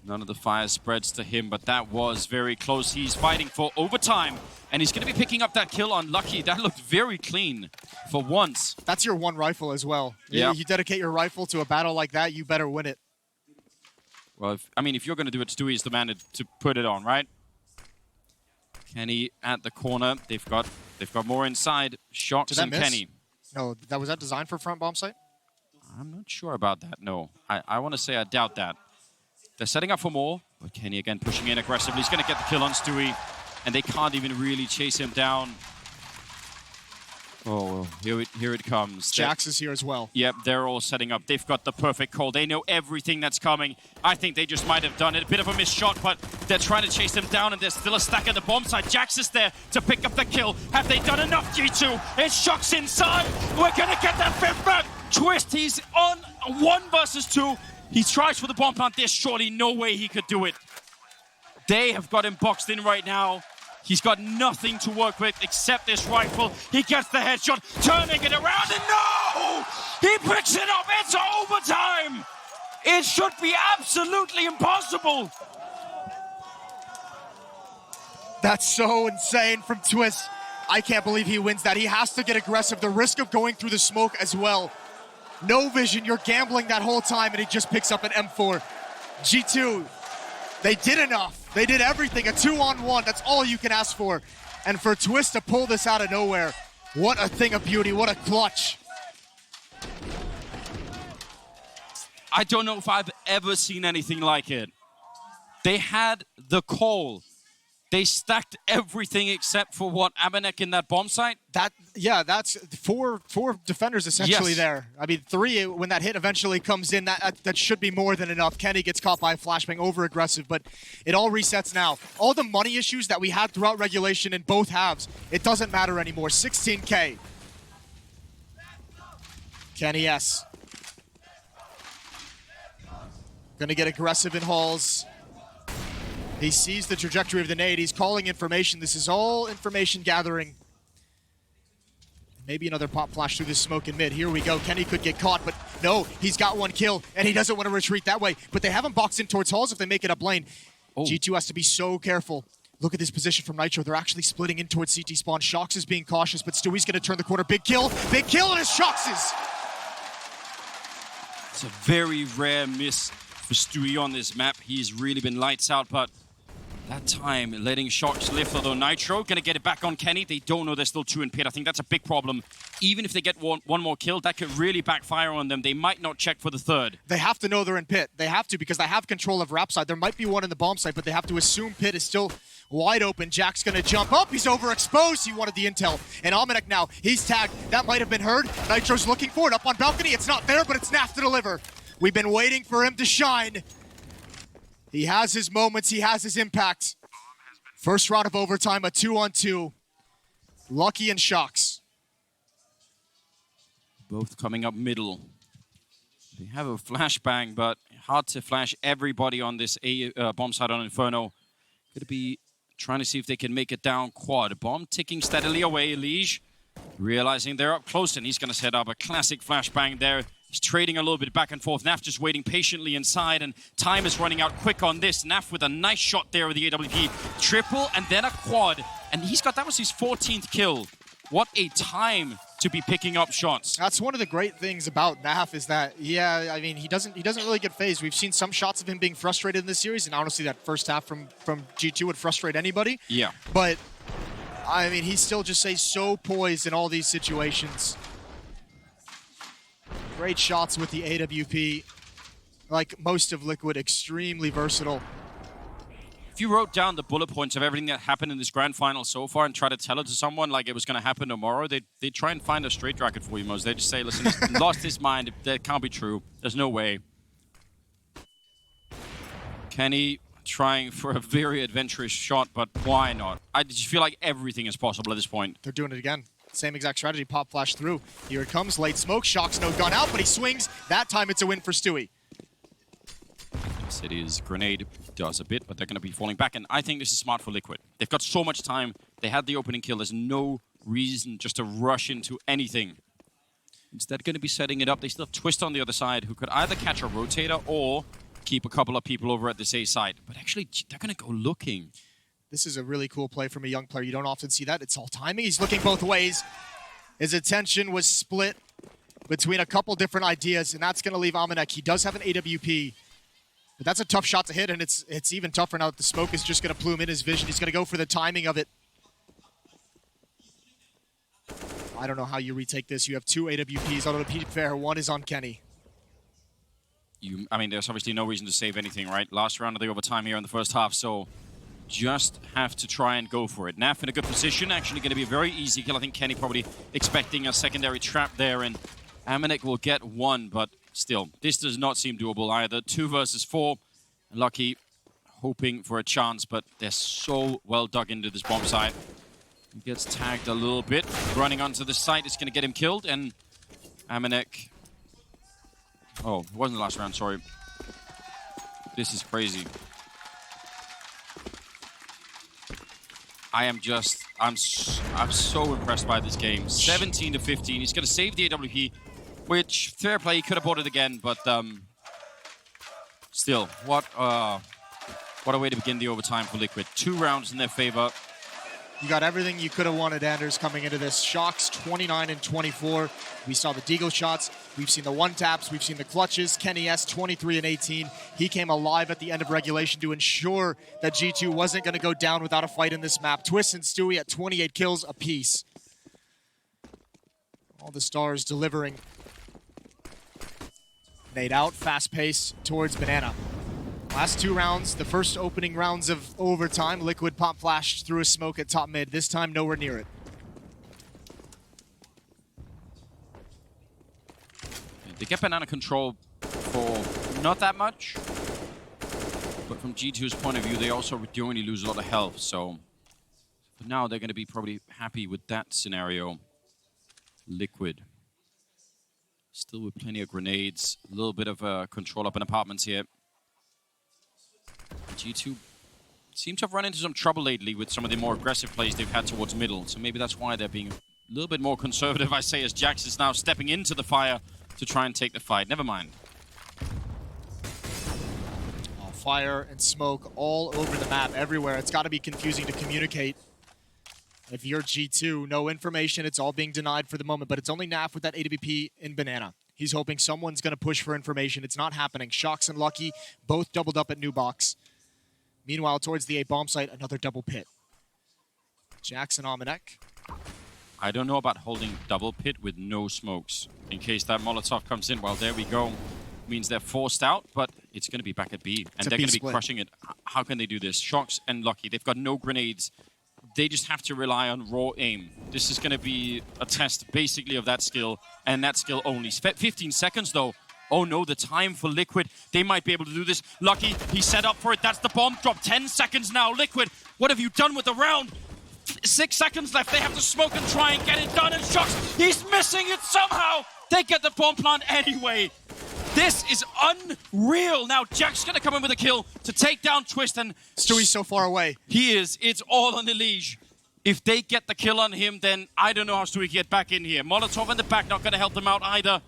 None of the fire spreads to him, but that was very close. He's fighting for overtime, and he's going to be picking up that kill. Unlucky. That looked very clean for once. That's your one rifle as well. Yeah. You dedicate your rifle to a battle like that, you better win it. Well, if you're going to do it, Stewie is the man to put it on, right? Kenny at the corner. They've got more inside. Shocks and Kenny. No, was that designed for front bomb site? I'm not sure about that, no. I want to say I doubt that. They're setting up for more, but Kenny again pushing in aggressively. He's going to get the kill on Stewie, and they can't even really chase him down. Oh, here it comes. Jax is here as well. Yep, they're all setting up. They've got the perfect call. They know everything that's coming. I think they just might have done it. A bit of a missed shot, but they're trying to chase them down, and there's still a stack at the bomb side. Jax is there to pick up the kill. Have they done enough, G2? It's Shock's inside. We're going to get that fifth map. Twist, he's on 1 versus 2. He tries for the bomb plant. There's surely no way he could do it. They have got him boxed in right now. He's got nothing to work with except this rifle. He gets the headshot, turning it around, and no! He picks it up. It's overtime. It should be absolutely impossible. That's so insane from Twist. I can't believe he wins that. He has to get aggressive. The risk of going through the smoke as well. No vision, you're gambling that whole time, and he just picks up an M4. G2, they did enough. They did everything, a 2-on-1, that's all you can ask for. And for Twist to pull this out of nowhere, what a thing of beauty, what a clutch. I don't know if I've ever seen anything like it. They had the call. They stacked everything except for what, Amanek in that bomb site? That's four defenders essentially Yes. there. I mean, 3 when that hit eventually comes in, that should be more than enough. Kenny gets caught by a flashbang, over aggressive, but it all resets now. All the money issues that we had throughout regulation in both halves, it doesn't matter anymore. 16K. Kenny S. Gonna get aggressive in halls. He sees the trajectory of the nade. He's calling information. This is all information gathering. Maybe another pop flash through this smoke in mid. Here we go. Kenny could get caught, but no, he's got one kill, and he doesn't want to retreat that way. But they have him boxed in towards halls if they make it up lane. Oh. G2 has to be so careful. Look at this position from Nitro. They're actually splitting in towards CT spawn. Shox is being cautious, but Stewie's going to turn the corner. Big kill, and it's Shox's. It's a very rare miss for Stewie on this map. He's really been lights out, but that time letting Shox lift, although Nitro gonna get it back on Kenny. They don't know they're still 2 in pit. I think that's a big problem. Even if they get one more kill, that could really backfire on them. They might not check for the third. They have to know they're in pit. They have to, because they have control of rap side. There might be one in the bomb site, but they have to assume pit is still wide open. Jack's gonna jump up. He's overexposed. He wanted the intel. And Almanac now, he's tagged. That might have been heard. Nitro's looking for it up on balcony. It's not there, but it's Naf to deliver. We've been waiting for him to shine. He has his moments. He has his impact. First round of overtime, a 2-on-2. Lucky and Shox. Both coming up middle. They have a flashbang, but hard to flash everybody on this bomb site on Inferno. Gonna be trying to see if they can make it down quad. Bomb ticking steadily away. Liege realizing they're up close, and he's gonna set up a classic flashbang there. He's trading a little bit back and forth. Naf just waiting patiently inside, and time is running out quick on this. Naf with a nice shot there with the AWP. Triple and then a quad. And that was his 14th kill. What a time to be picking up shots. That's one of the great things about Naf is that, yeah, I mean, he doesn't really get phased. We've seen some shots of him being frustrated in this series, and honestly, that first half from G2 would frustrate anybody. Yeah. But, I mean, he still just stays so poised in all these situations. Great shots with the AWP. Like most of Liquid, extremely versatile. If you wrote down the bullet points of everything that happened in this grand final so far and try to tell it to someone like it was going to happen tomorrow, they'd try and find a straight jacket for you, Mos. They just say, listen, he's lost his mind. That can't be true. There's no way. Kenny trying for a very adventurous shot, but why not? I just feel like everything is possible at this point. They're doing it again. Same exact strategy, pop flash through. Here it comes, late smoke, Shox no gun out, but he swings. That time it's a win for Stewie. Yes, it is. Grenade does a bit, but they're going to be falling back, and I think this is smart for Liquid. They've got so much time. They had the opening kill. There's no reason just to rush into anything. Instead, going to be setting it up. They still have Twist on the other side, who could either catch a rotator or keep a couple of people over at this A side. But actually, they're going to go looking. This is a really cool play from a young player. You don't often see that. It's all timing. He's looking both ways. His attention was split between a couple different ideas, and that's going to leave Almanac. He does have an AWP, but that's a tough shot to hit, and it's even tougher now that the smoke is just going to plume in his vision. He's going to go for the timing of it. I don't know how you retake this. You have 2 AWPs, although to be fair, one is on Kenny. I mean, there's obviously no reason to save anything, right? Last round of the overtime here in the first half, so just have to try and go for it. Naf in a good position, actually going to be a very easy kill. I think Kenny probably expecting a secondary trap there, and Amanek will get 1, but still, this does not seem doable either. 2 versus 4. Lucky hoping for a chance, but they're so well dug into this bomb site. He gets tagged a little bit. Running onto the site is going to get him killed, and Amanek... Oh, it wasn't the last round, sorry. This is crazy. I'm so impressed by this game. 17 to 15. He's going to save the AWP, which, fair play, he could have bought it again, but Still, what a way to begin the overtime for Liquid. 2 rounds in their favor. You got everything you could have wanted, Anders, coming into this. Shox 29 and 24. We saw the Deagle shots. We've seen the one-taps. We've seen the clutches. Kenny S, 23 and 18. He came alive at the end of regulation to ensure that G2 wasn't going to go down without a fight in this map. Twist and Stewie at 28 kills apiece. All the stars delivering. Nade out, fast pace towards Banana. Last 2 rounds, the first opening rounds of overtime, Liquid pop flashed through a smoke at top mid. This time, nowhere near it. They get Banana control for not that much. But from G2's point of view, they also do only lose a lot of health. So for now, they're going to be probably happy with that scenario. Liquid. Still with plenty of grenades. A little bit of control up in apartments here. G2 seem to have run into some trouble lately with some of the more aggressive plays they've had towards middle. So maybe that's why they're being a little bit more conservative, I say, as Jax is now stepping into the fire to try and take the fight. Never mind. Oh, fire and smoke all over the map, everywhere. It's got to be confusing to communicate. If you're G2, no information. It's all being denied for the moment. But it's only Naf with that AWP in Banana. He's hoping someone's going to push for information. It's not happening. Shox and Lucky both doubled up at New Box. Meanwhile, towards the A bomb site, another double pit. Jackson Almanac. I don't know about holding double pit with no smokes. In case that Molotov comes in, well, there we go. Means they're forced out, but it's going to be back at B. And they're going to be crushing it. How can they do this? Shox and Lucky, they've got no grenades. They just have to rely on raw aim. This is going to be a test, basically, of that skill, and that skill only. 15 seconds, though. Oh no, the time for Liquid. They might be able to do this. Lucky, he's set up for it. That's the bomb drop. 10 seconds now. Liquid, what have you done with the round? 6 seconds left. They have to smoke and try and get it done. And Shox, he's missing it somehow. They get the bomb plant anyway. This is unreal. Now Jack's going to come in with a kill to take down Twist. And Stewie's so far away. He is. It's all on Elige. If they get the kill on him, then I don't know how Stewie can get back in here. Molotov in the back, not going to help them out either.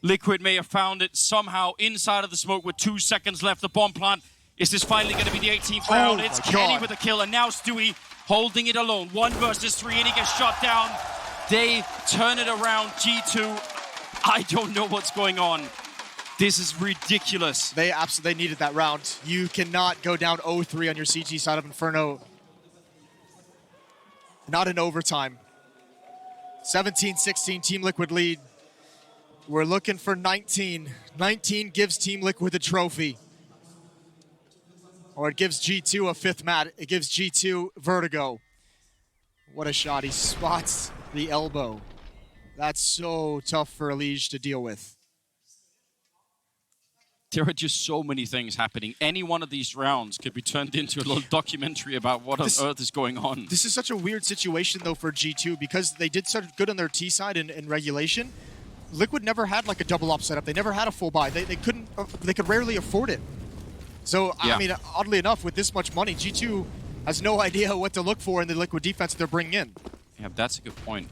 Liquid may have found it somehow inside of the smoke with 2 seconds left. The bomb plant. Is this finally going to be the 18th round? It's Kenny with a kill, and now Stewie holding it alone. 1 versus 3, and he gets shot down. They turn it around. G2, I don't know what's going on. This is ridiculous. They absolutely needed that round. You cannot go down 0-3 on your CG side of Inferno. Not in overtime. 17-16, Team Liquid lead. We're looking for 19. 19 gives Team Liquid the trophy. Or it gives G2 a 5th mat. It gives G2 vertigo. What a shot. He spots the elbow. That's so tough for Elige to deal with. There are just so many things happening. Any one of these rounds could be turned into a little documentary about what on earth is going on. This is such a weird situation, though, for G2 because they did so good on their T side in regulation. Liquid never had like a double up setup. They never had a full buy. They could rarely afford it. So, yeah. I mean, oddly enough, with this much money, G2 has no idea what to look for in the Liquid defense that they're bringing in. Yeah, that's a good point.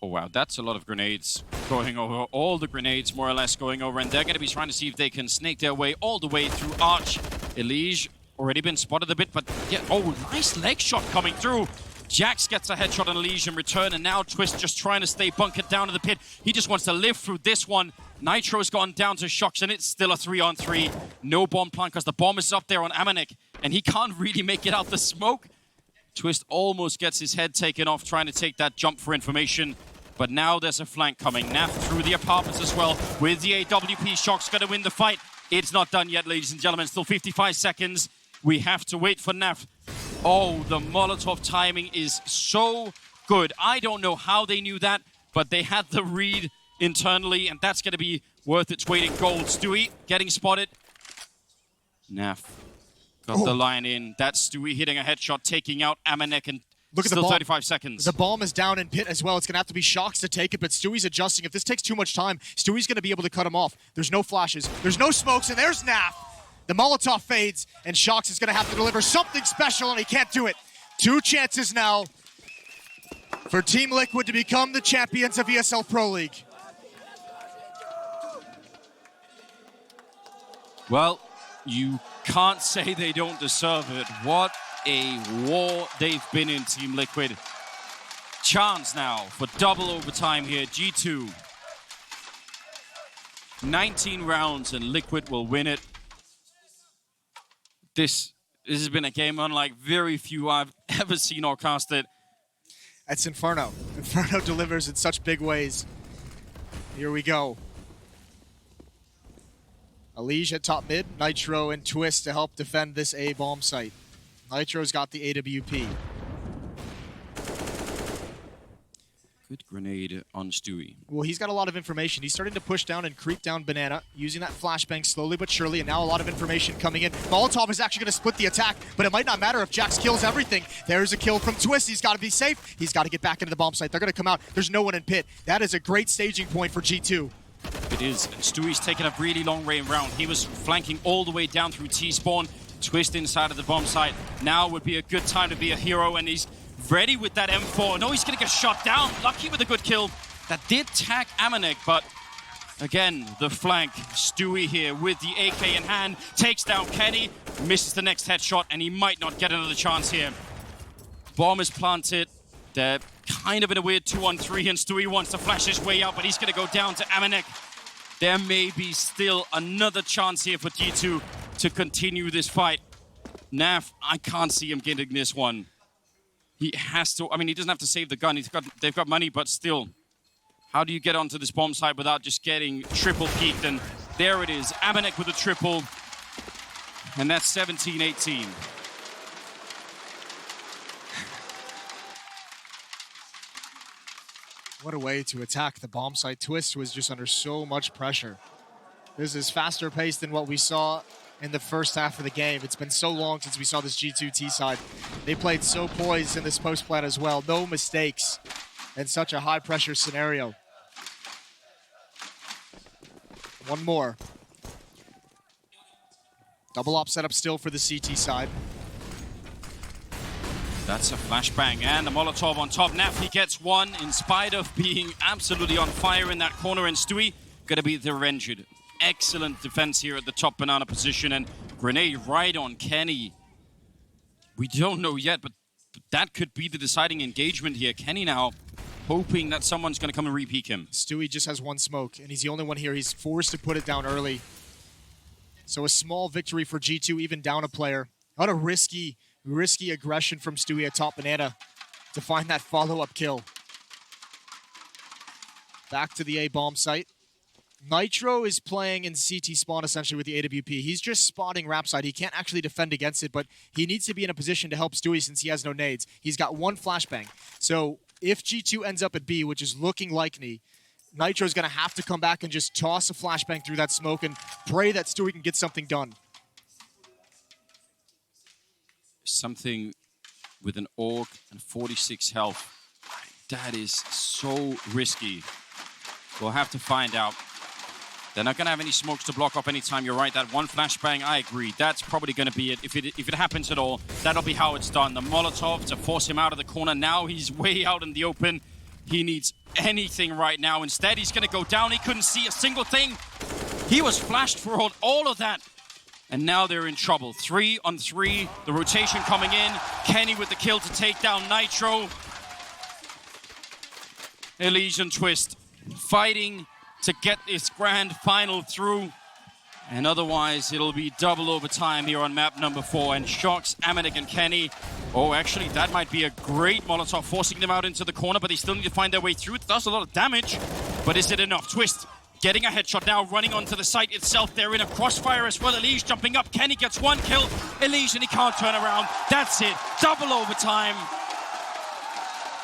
Oh, wow, that's a lot of grenades going over. All the grenades, more or less, going over. And they're going to be trying to see if they can snake their way all the way through Arch. Elige already been spotted a bit, but yeah, oh, nice leg shot coming through. Jax gets a headshot on Elige in return, and now Twist just trying to stay bunkered down to the pit. He just wants to live through this one. Nitro's gone down to Shox, and it's still a 3-on-3. No bomb plant, because the bomb is up there on Amanek, and he can't really make it out the smoke. Twist almost gets his head taken off trying to take that jump for information. But now there's a flank coming. Naf through the apartments as well. With the AWP, Shox going to win the fight. It's not done yet, ladies and gentlemen. Still 55 seconds. We have to wait for Naf. Oh, the Molotov timing is so good. I don't know how they knew that, but they had the read internally, and that's going to be worth its weight in gold. Stewie getting spotted. Naf got the line in. That's Stewie hitting a headshot, taking out Amanek, and look at still the bomb. 35 seconds. The bomb is down in pit as well. It's going to have to be Shox to take it, but Stewie's adjusting. If this takes too much time, Stewie's going to be able to cut him off. There's no flashes. There's no smokes, and there's Naf. The Molotov fades, and Shox is going to have to deliver something special, and he can't do it. 2 chances now for Team Liquid to become the champions of ESL Pro League. Well, you can't say they don't deserve it. What a war they've been in, Team Liquid. Chance now for double overtime here. G2. 19 rounds and Liquid will win it. This has been a game unlike very few I've ever seen or casted. That's Inferno. Inferno delivers in such big ways. Here we go. Elige at top mid, Nitro and Twist to help defend this A bomb site. Nitro's got the AWP. Good grenade on Stewie. Well, he's got a lot of information. He's starting to push down and creep down Banana, using that flashbang slowly but surely, and now a lot of information coming in. Molotov is actually going to split the attack, but it might not matter if Jax kills everything. There's a kill from Twist. He's got to be safe. He's got to get back into the bomb site. They're going to come out. There's no one in pit. That is a great staging point for G2. It is. And Stewie's taken a really long way around. He was flanking all the way down through T-spawn. Twist inside of the bomb site. Now would be a good time to be a hero, and he's ready with that M4. No, he's going to get shot down. Lucky with a good kill. That did tag Amanek, but again, the flank. Stewie here with the AK in hand. Takes down Kenny. Misses the next headshot, and he might not get another chance here. Bomb is planted. They're kind of in a weird 2-on-3, and Stewie wants to flash his way out, but he's going to go down to Amanek. There may be still another chance here for G2 to continue this fight. Naf, I can't see him getting this one. He has to, I mean, he doesn't have to save the gun. They've got money, but still. How do you get onto this bomb site without just getting triple peaked? And there it is, Amanek with a triple. And that's 17-18. What a way to attack the bomb site. Twist was just under so much pressure. This is faster paced than what we saw in the first half of the game. It's been so long since we saw this G2 T side. They played so poised in this post plant as well. No mistakes in such a high pressure scenario. One more. Double op setup still for the CT side. That's a flashbang and a Molotov on top. Naf, he gets one in spite of being absolutely on fire in that corner, and Stewie gonna be the Renged. Excellent defense here at the top banana position, and grenade right on Kenny. We don't know yet, but that could be the deciding engagement here. Kenny now hoping that someone's gonna come and re-peek him. Stewie just has one smoke, and he's the only one here. He's forced to put it down early. So a small victory for G2, even down a player. What a risky aggression from Stewie at top banana to find that follow-up kill. Back to the A bomb site. Nitro is playing in CT spawn essentially with the AWP. He's just spotting ramp side. He can't actually defend against it, but he needs to be in a position to help Stewie since he has no nades. He's got one flashbang. So if G2 ends up at B, which is looking likely, Nitro's going to have to come back and just toss a flashbang through that smoke and pray that Stewie can get something done. Something with an AUG and 46 health. That is so risky. We'll have to find out. They're not going to have any smokes to block off anytime. You're right, that one flashbang, I agree. That's probably going to be it. If it happens at all, that'll be how it's done. The Molotov to force him out of the corner. Now he's way out in the open. He needs anything right now. Instead, he's going to go down. He couldn't see a single thing. He was flashed for all of that. And now they're in trouble. 3-on-3, the rotation coming in. Kenny with the kill to take down Nitro. Elige and Twist fighting to get this grand final through. And otherwise, it'll be double overtime here on map number 4. And Shocks, Amanek, and Kenny. Oh, actually, that might be a great Molotov, forcing them out into the corner, but they still need to find their way through. It does a lot of damage, but is it enough? Twist getting a headshot now, running onto the site itself. They're in a crossfire as well. Elige jumping up. Kenny gets one kill. Elige, and he can't turn around. That's it. Double overtime.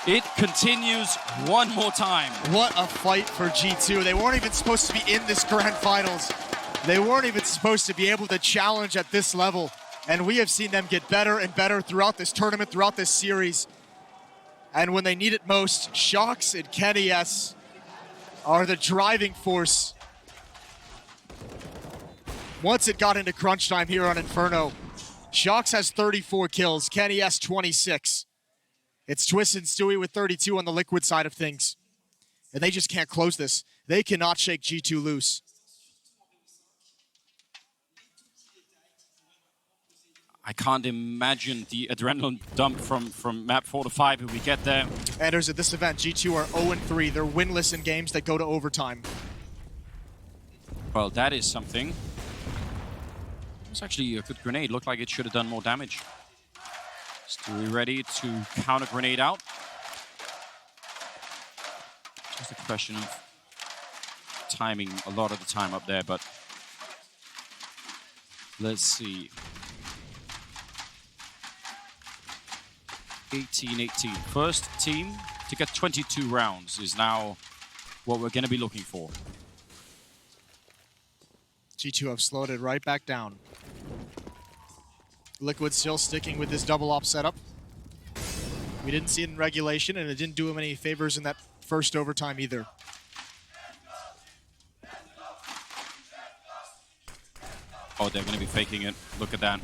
It continues one more time. What a fight for G2. They weren't even supposed to be in this grand finals. They weren't even supposed to be able to challenge at this level. And we have seen them get better and better throughout this tournament, throughout this series. And when they need it most, Shocks and Kenny S are the driving force. Once it got into crunch time here on Inferno, Shocks has 34 kills, Kenny S 26. It's Twist and Stewie with 32 on the Liquid side of things. And they just can't close this. They cannot shake G2 loose. I can't imagine the adrenaline dump from map 4 to 5 if we get there. Anders, at this event, G2 are 0-3. They're winless in games that go to overtime. Well, that is something. It's actually a good grenade. Looked like it should have done more damage. Stewie ready to counter grenade out. Just a question of timing a lot of the time up there, but let's see. 18-18. First team to get 22 rounds is now what we're going to be looking for. G2 have slowed it right back down. Liquid still sticking with this double op setup. We didn't see it in regulation, and it didn't do him any favors in that first overtime either. Oh, they're going to be faking it. Look at that.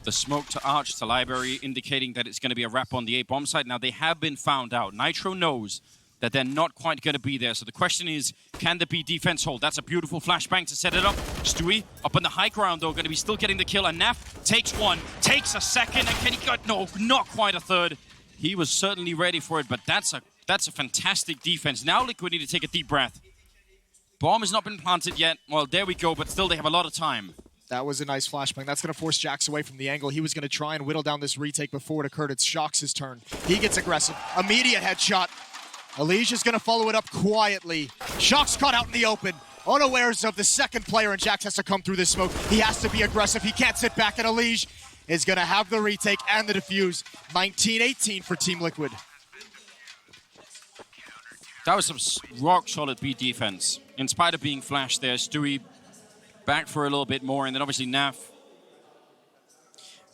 The smoke to Arch to Library indicating that it's going to be a wrap on the A bomb site. Now, they have been found out. Nitro knows that they're not quite going to be there. So the question is, can the B defense hold? That's a beautiful flashbang to set it up. Stewie up on the high ground, though, going to be still getting the kill. And Naf takes one, takes a second, and can he get, no, not quite a third. He was certainly ready for it, but that's a fantastic defense. Now Liquid need to take a deep breath. Bomb has not been planted yet. Well, there we go, but still they have a lot of time. That was a nice flashbang. That's going to force Jax away from the angle. He was going to try and whittle down this retake before it occurred. It's Shox' turn. He gets aggressive. Immediate headshot. Elige is going to follow it up quietly. Shox caught out in the open. Unawares of the second player, and Jax has to come through this smoke. He has to be aggressive. He can't sit back, and Elige is going to have the retake and the defuse. 19-18 for Team Liquid. That was some rock-solid B defense. In spite of being flashed there, Stewie back for a little bit more, and then obviously Naf.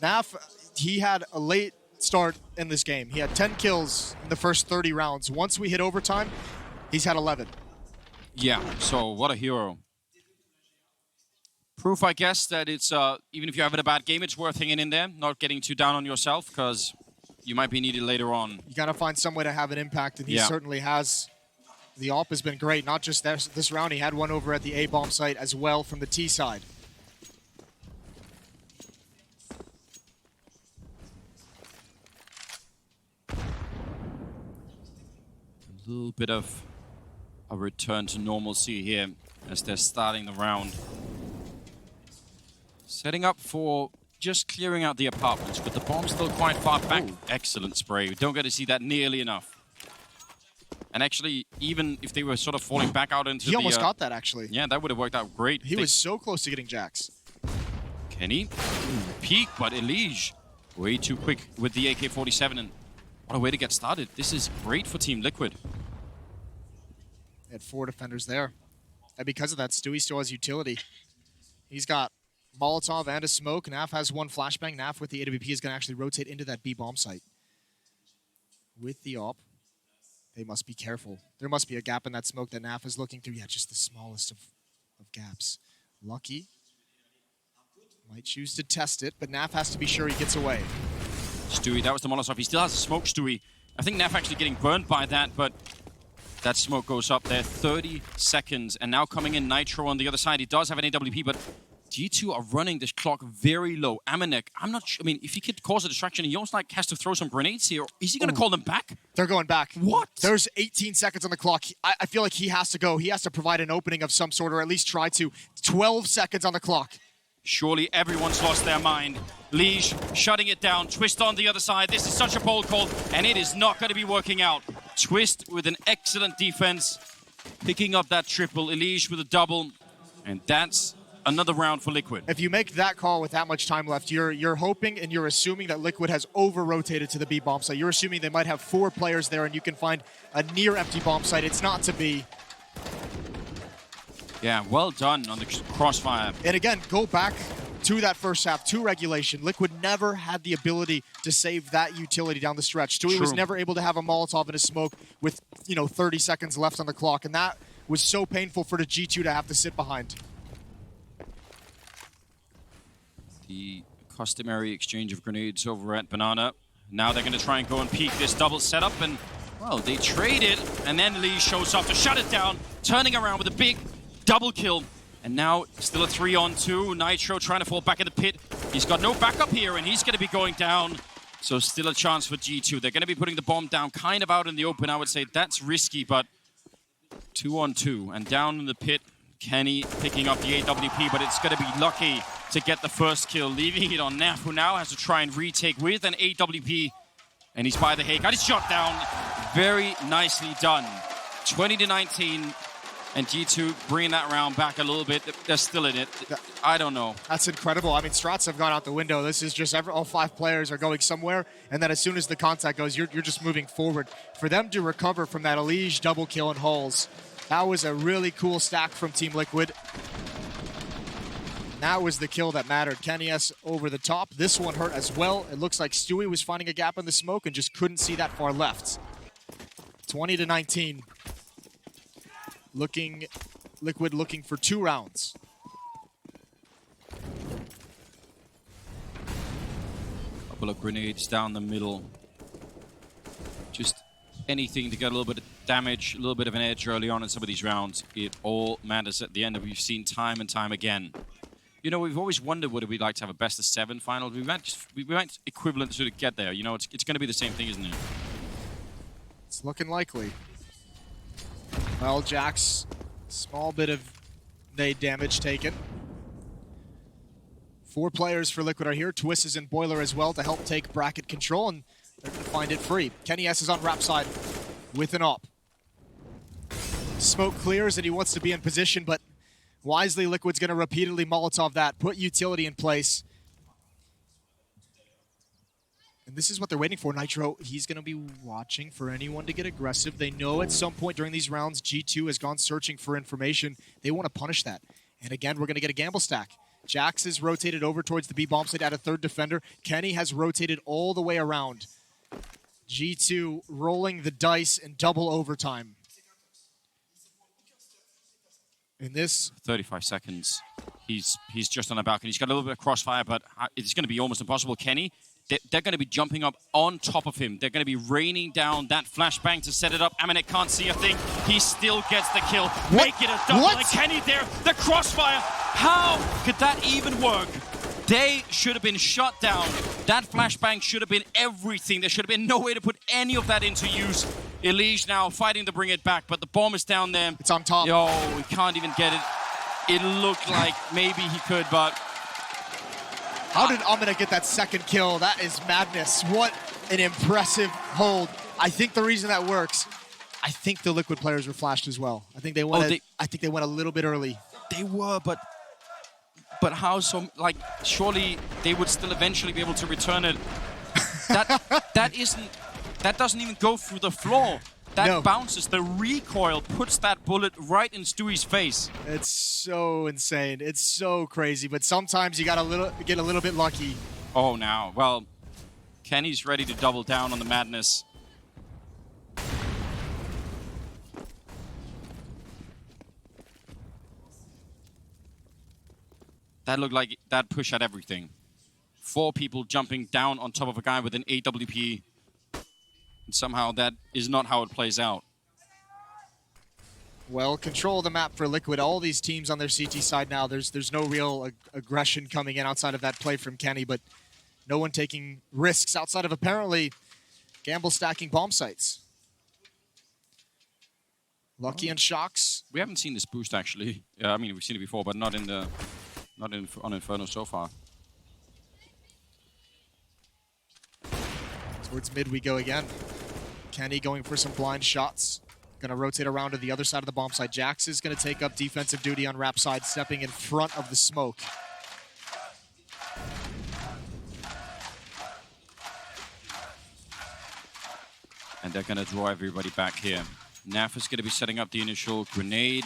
Naf, he had a late start in this game. He had 10 kills in the first 30 rounds. Once we hit overtime, he's had 11. Yeah, so what a hero. Proof, I guess, that it's, even if you're having a bad game, it's worth hanging in there, not getting too down on yourself, because you might be needed later on. You got to find some way to have an impact, and he certainly has. The AWP has been great. Not just this round, he had one over at the A-bomb site as well from the T side. A little bit of a return to normalcy here as they're starting the round. Setting up for just clearing out the apartments, but the bomb's still quite far back. Ooh. Excellent spray. We don't get to see that nearly enough. And actually, even if they were sort of falling back out into he almost got that, actually. Yeah, that would have worked out great. He was so close to getting Jax. Kenny, peak, but Elige way too quick with the AK-47, and what a way to get started. This is great for Team Liquid. They had 4 defenders there. And because of that, Stewie still has utility. He's got Molotov and a smoke. Naf has one flashbang. Naf with the AWP is going to actually rotate into that B bomb site. With the AWP. They must be careful. There must be a gap in that smoke that Naf is looking through. Yeah, just the smallest of gaps. Lucky might choose to test it, but Naf has to be sure he gets away. Stewie, that was the Molotov. He still has a smoke, Stewie. I think Naf actually getting burned by that, but that smoke goes up there. 30 seconds, and now coming in Nitro on the other side. He does have an AWP, but G2 are running this clock very low. Amanek, I'm not sure. I mean, if he could cause a distraction, he almost like has to throw some grenades here. Is he going to call them back? They're going back. What? There's 18 seconds on the clock. I feel like he has to go. He has to provide an opening of some sort, or at least try to. 12 seconds on the clock. Surely everyone's lost their mind. Lige shutting it down. Twist on the other side. This is such a bold call, and it is not going to be working out. Twist with an excellent defense, picking up that triple. Elige with a double, and that's another round for Liquid. If you make that call with that much time left, you're hoping and you're assuming that Liquid has over-rotated to the B bomb site. You're assuming they might have 4 players there and you can find a near-empty bomb site. It's not to be. Yeah, well done on the crossfire. And again, go back to that first half, to regulation. Liquid never had the ability to save that utility down the stretch. Stewie was never able to have a Molotov and a smoke with 30 seconds left on the clock, and that was so painful for the G2 to have to sit behind. The customary exchange of grenades over at Banana. Now they're going to try and go and peek this double setup, and, well, they trade it, and then Lee shows up to shut it down, turning around with a big double kill. And now still a 3-on-2. Nitro trying to fall back in the pit. He's got no backup here, and he's going to be going down. So still a chance for G2. They're going to be putting the bomb down kind of out in the open. I would say that's risky, but 2-on-2. And down in the pit, Kenny picking up the AWP, but it's going to be lucky to get the first kill, leaving it on Naf, who now has to try and retake with an AWP. And he's by the hay. Got his shot down. Very nicely done. 20-19. And G2 bringing that round back a little bit. They're still in it. I don't know. That's incredible. I mean, strats have gone out the window. This is just all 5 players are going somewhere, and then as soon as the contact goes, you're just moving forward. For them to recover from that Elige double kill in Halls, that was a really cool stack from Team Liquid. That was the kill that mattered. Kenny S over the top. This one hurt as well. It looks like Stewie was finding a gap in the smoke and just couldn't see that far left. 20-19. Liquid looking for 2 rounds. Couple of grenades down the middle. Just anything to get a little bit of damage, a little bit of an edge early on in some of these rounds. It all matters at the end, we've seen time and time again. You know, we've always wondered what we'd like to have a best of 7 final. We might equivalent to get there. You know, it's going to be the same thing, isn't it? It's looking likely. Well, Jax, small bit of nade damage taken. 4 players for Liquid are here. Twist is in Boiler as well to help take bracket control, and they're going to find it free. Kenny S is on Rap side with an op. Smoke clears and he wants to be in position, but wisely Liquid's going to repeatedly Molotov that, put utility in place. And this is what they're waiting for. Nitro, he's going to be watching for anyone to get aggressive. They know at some point during these rounds, G2 has gone searching for information. They want to punish that. And again, we're going to get a gamble stack. Jax is rotated over towards the B bomb site at a 3rd defender. Kenny has rotated all the way around. G2 rolling the dice in double overtime. In this 35 seconds, he's just on the balcony. He's got a little bit of crossfire, but it's going to be almost impossible. Kenny, they're going to be jumping up on top of him. They're going to be raining down that flashbang to set it up. Amanek can't see a thing. He still gets the kill. Make it a double. And Kenny there, the crossfire. How could that even work? They should have been shut down. That flashbang should have been everything. There should have been no way to put any of that into use. Elige now fighting to bring it back, but the bomb is down there. It's on top. Yo, he can't even get it. It looked like maybe he could, but... How did Amina get that 2nd kill? That is madness. What an impressive hold. I think the reason that works, I think the Liquid players were flashed as well. I think they went, I think they went a little bit early. They were, but how so? Like, surely they would still eventually be able to return it. That doesn't even go through the floor. That bounces. The recoil puts that bullet right in Stewie's face. It's so insane. It's so crazy. But sometimes you gotta get a little bit lucky. Oh, now. Well, Kenny's ready to double down on the madness. That looked like that push at everything. 4 people jumping down on top of a guy with an AWP. And somehow that is not how it plays out. Well, control of the map for Liquid. All these teams on their CT side now, there's no real aggression coming in outside of that play from Kenny, but no one taking risks outside of apparently gamble stacking bomb sites. Lucky and Shocks. We haven't seen this boost actually. I mean, we've seen it before, but not on Inferno so far. Towards mid we go again. Kenny going for some blind shots. Gonna rotate around to the other side of the bomb site. Jax is gonna take up defensive duty on Rap side, stepping in front of the smoke. And they're gonna draw everybody back here. Naf is gonna be setting up the initial grenade.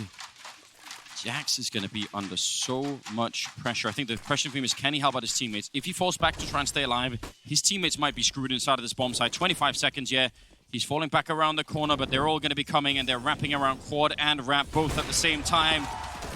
Jax is going to be under so much pressure. I think the question for him is, can he help out his teammates? If he falls back to try and stay alive, his teammates might be screwed inside of this bomb site. 25 seconds, yeah. He's falling back around the corner, but they're all going to be coming, and they're wrapping around Quad and Rap both at the same time.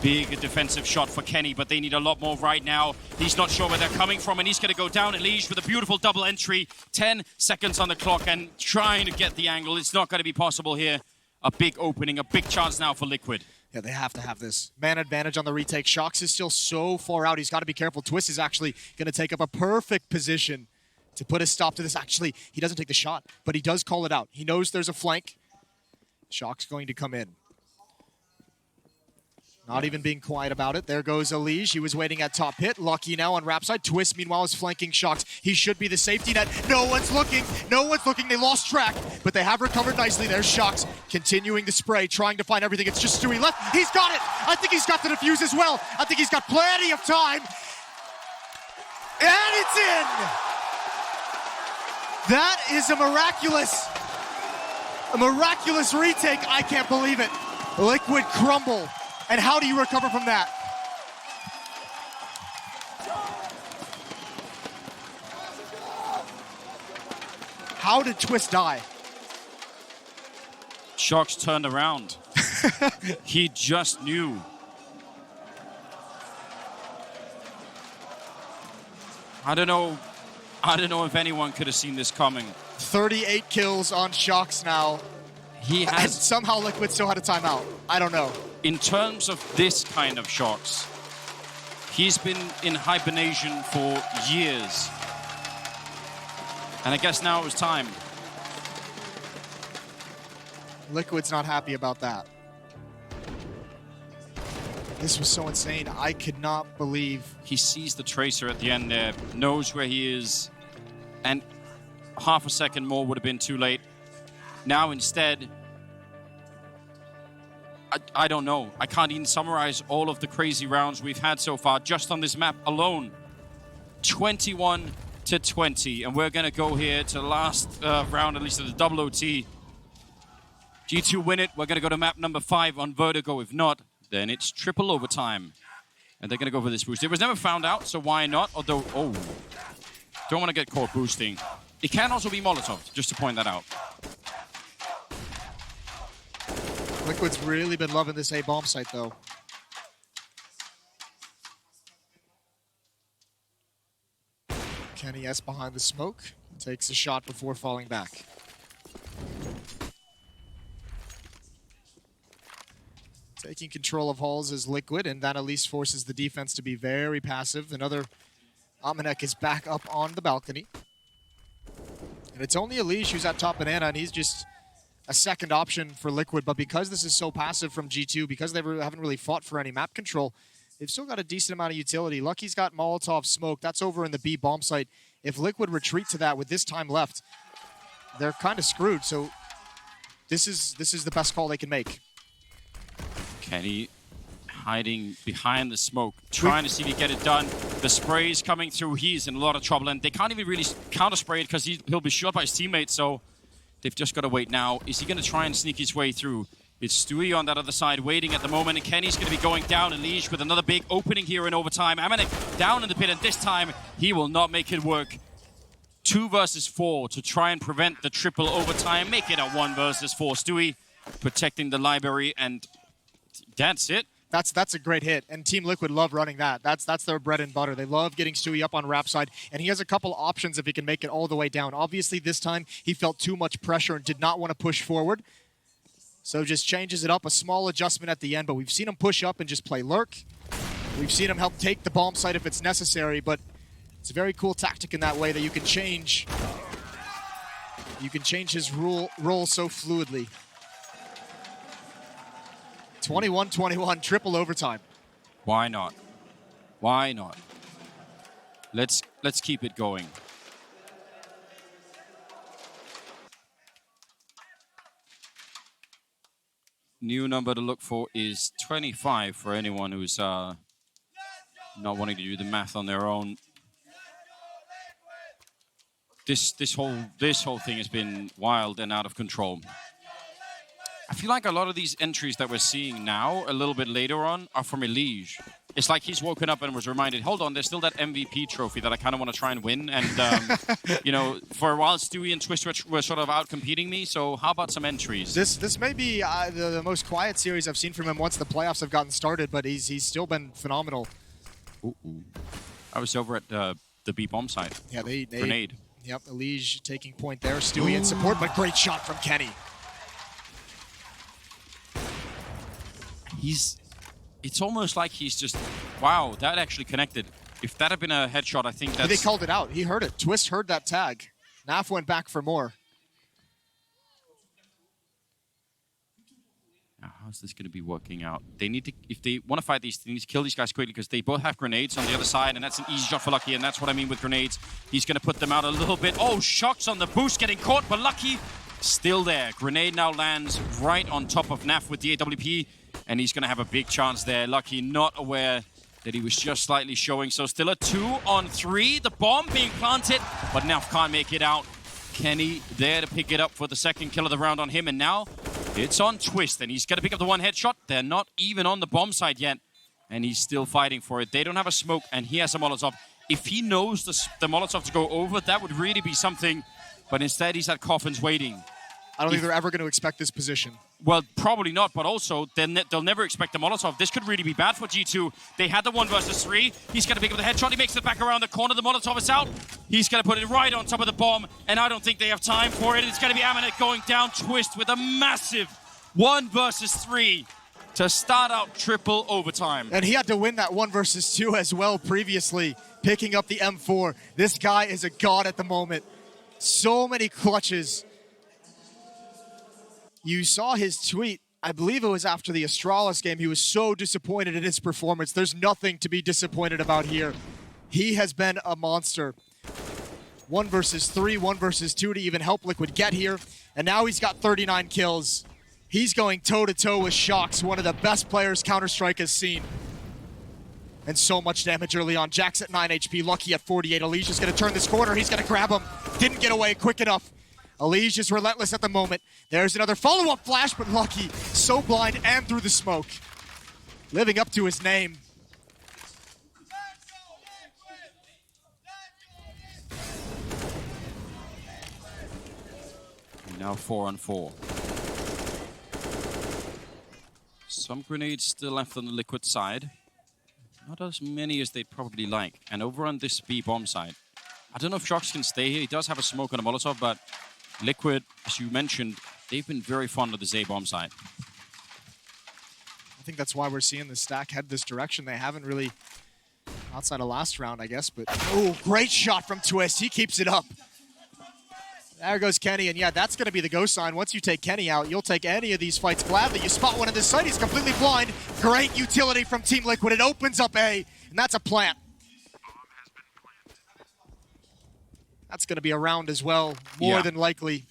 Big defensive shot for Kenny, but they need a lot more right now. He's not sure where they're coming from, and he's going to go down. Elige with a beautiful double entry. 10 seconds on the clock, and trying to get the angle. It's not going to be possible here. A big opening, a big chance now for Liquid. Yeah, they have to have this. Man advantage on the retake. Shox is still so far out. He's got to be careful. Twist is actually going to take up a perfect position to put a stop to this. Actually, he doesn't take the shot, but he does call it out. He knows there's a flank. Shox going to come in. Not even being quiet about it. There goes Elige. He was waiting at top hit. Lucky now on Rap side. Twist, meanwhile, is flanking Shox. He should be the safety net. No one's looking. No one's looking. They lost track, but they have recovered nicely. There's Shox continuing the spray, trying to find everything. It's just Stewie left. He's got it. I think he's got the defuse as well. I think he's got plenty of time. And it's in. That is a miraculous retake. I can't believe it. Liquid crumble. And how do you recover from that? How did Twist die? Shox turned around. He just knew. I don't know if anyone could have seen this coming. 38 kills on Shox now. He And has, somehow Liquid still had a timeout. I don't know. in terms of this kind of Shox, he's been in hibernation for years. And I guess now it was time. Liquid's not happy about that. This was so insane. I could not believe. He sees the Tracer at the end there, knows where he is, and half a second more would have been too late. Now instead, I don't know. I can't even summarize all of the crazy rounds we've had so far just on this map alone. 21-20, and we're going to go here to the last round, at least of the double OT. G2 win it. We're going to go to map number 5 on Vertigo. If not, then it's triple overtime. And they're going to go for this boost. It was never found out, so why not? Although, oh, don't want to get caught boosting. It can also be Molotov, just to point that out. Liquid's really been loving this A bomb site, though. Kenny S behind the smoke. Takes a shot before falling back. Taking control of halls is Liquid, and that at least forces the defense to be very passive. Another Amanek is back up on the balcony. And it's only Elige who's at top banana, and he's just a second option for Liquid. But because this is so passive from G2, because they haven't really fought for any map control, they've still got a decent amount of utility. Lucky's got Molotov smoke. That's over in the B bomb site. If Liquid retreat to that with this time left, they're kind of screwed. So this is the best call they can make. Kenny hiding behind the smoke, trying to see if he get it done. The spray's coming through. He's in a lot of trouble, and they can't even really counter-spray it because he'll be shot by his teammates, so they've just got to wait now. Is he going to try and sneak his way through? It's Stewie on that other side waiting at the moment, and Kenny's going to be going down. Elige with another big opening here in overtime. Amanek down in the pit, and this time he will not make it work. 2 versus 4 to try and prevent the triple overtime. Make it a 1 versus 4. Stewie protecting the library, and that's it. That's a great hit, and Team Liquid love running that. That's their bread and butter. They love getting Stewie up on Rap side, and he has a couple options if he can make it all the way down. Obviously, this time he felt too much pressure and did not want to push forward, so just changes it up, a small adjustment at the end, but we've seen him push up and just play lurk. We've seen him help take the bomb site if it's necessary, but it's a very cool tactic in that way that you can change. You can change his role so fluidly. 21-21, triple overtime. Why not? Why not? Let's keep it going. New number to look for is 25 for anyone who's not wanting to do the math on their own. This whole thing has been wild and out of control. I feel like a lot of these entries that we're seeing now, a little bit later on, are from Elige. It's like he's woken up and was reminded, hold on, there's still that MVP trophy that I kind of want to try and win. And, you know, for a while, Stewie and Twist were sort of out-competing me, so how about some entries? This may be the most quiet series I've seen from him once the playoffs have gotten started, but he's still been phenomenal. Ooh. I was over at the B bomb site. Yeah, they Grenade. Yep, Elige taking point there. Stewie in support, but great shot from Kenny. It's almost like he's just, wow, that actually connected. If that had been a headshot, I think that's... They called it out. He heard it. Twist heard that tag. Naf went back for more. Now, how's this going to be working out? They need to, if they want to fight these, they need to kill these guys quickly because they both have grenades on the other side, and that's an easy shot for Lucky, and that's what I mean with grenades. He's going to put them out a little bit. Oh, Shocks on the boost, getting caught, but Lucky still there. Grenade now lands right on top of Naf with the AWP, and he's going to have a big chance there. Lucky not aware that he was just slightly showing. So still a 2-on-3. The bomb being planted, but Naf can't make it out. Kenny there to pick it up for the second kill of the round on him, and now it's on Twist, and he's going to pick up the one headshot. They're not even on the bomb side yet, and he's still fighting for it. They don't have a smoke, and he has a Molotov. If he knows the Molotov to go over, that would really be something, but instead he's at coffins waiting. I don't think they're ever going to expect this position. Well, probably not, but also they'll never expect the Molotov. This could really be bad for G2. They had the 1 versus 3. He's going to pick up the headshot. He makes it back around the corner. The Molotov is out. He's going to put it right on top of the bomb, and I don't think they have time for it. It's going to be Amanek going down. Twist with a massive 1 versus 3 to start out triple overtime. And he had to win that 1 versus 2 as well previously, picking up the M4. This guy is a god at the moment. So many clutches. You saw his tweet, I believe it was after the Astralis game. He was so disappointed in his performance. There's nothing to be disappointed about here. He has been a monster. 1 versus 3, 1 versus 2 to even help Liquid get here. And now he's got 39 kills. He's going toe-to-toe with Shocks, one of the best players Counter-Strike has seen. And so much damage early on. Jack's at 9 HP, Lucky at 48. Alicia's going to turn this corner. He's going to grab him. Didn't get away quick enough. Elige is relentless at the moment. There's another follow-up flash, but Lucky so blind and through the smoke. Living up to his name. Now 4-on-4. Some grenades still left on the Liquid side. Not as many as they'd probably like. And over on this B bomb side, I don't know if Shocks can stay here. He does have a smoke and a Molotov, but Liquid, as you mentioned, they've been very fond of this A bomb side. I think that's why we're seeing the stack head this direction. They haven't really, outside of last round, I guess, but oh, great shot from Twist. He keeps it up. There goes Kenny, and yeah, that's going to be the go sign. Once you take Kenny out, you'll take any of these fights gladly. You spot one in this site, he's completely blind. Great utility from Team Liquid. It opens up A, and that's a plant. That's going to be a round as well, more than likely.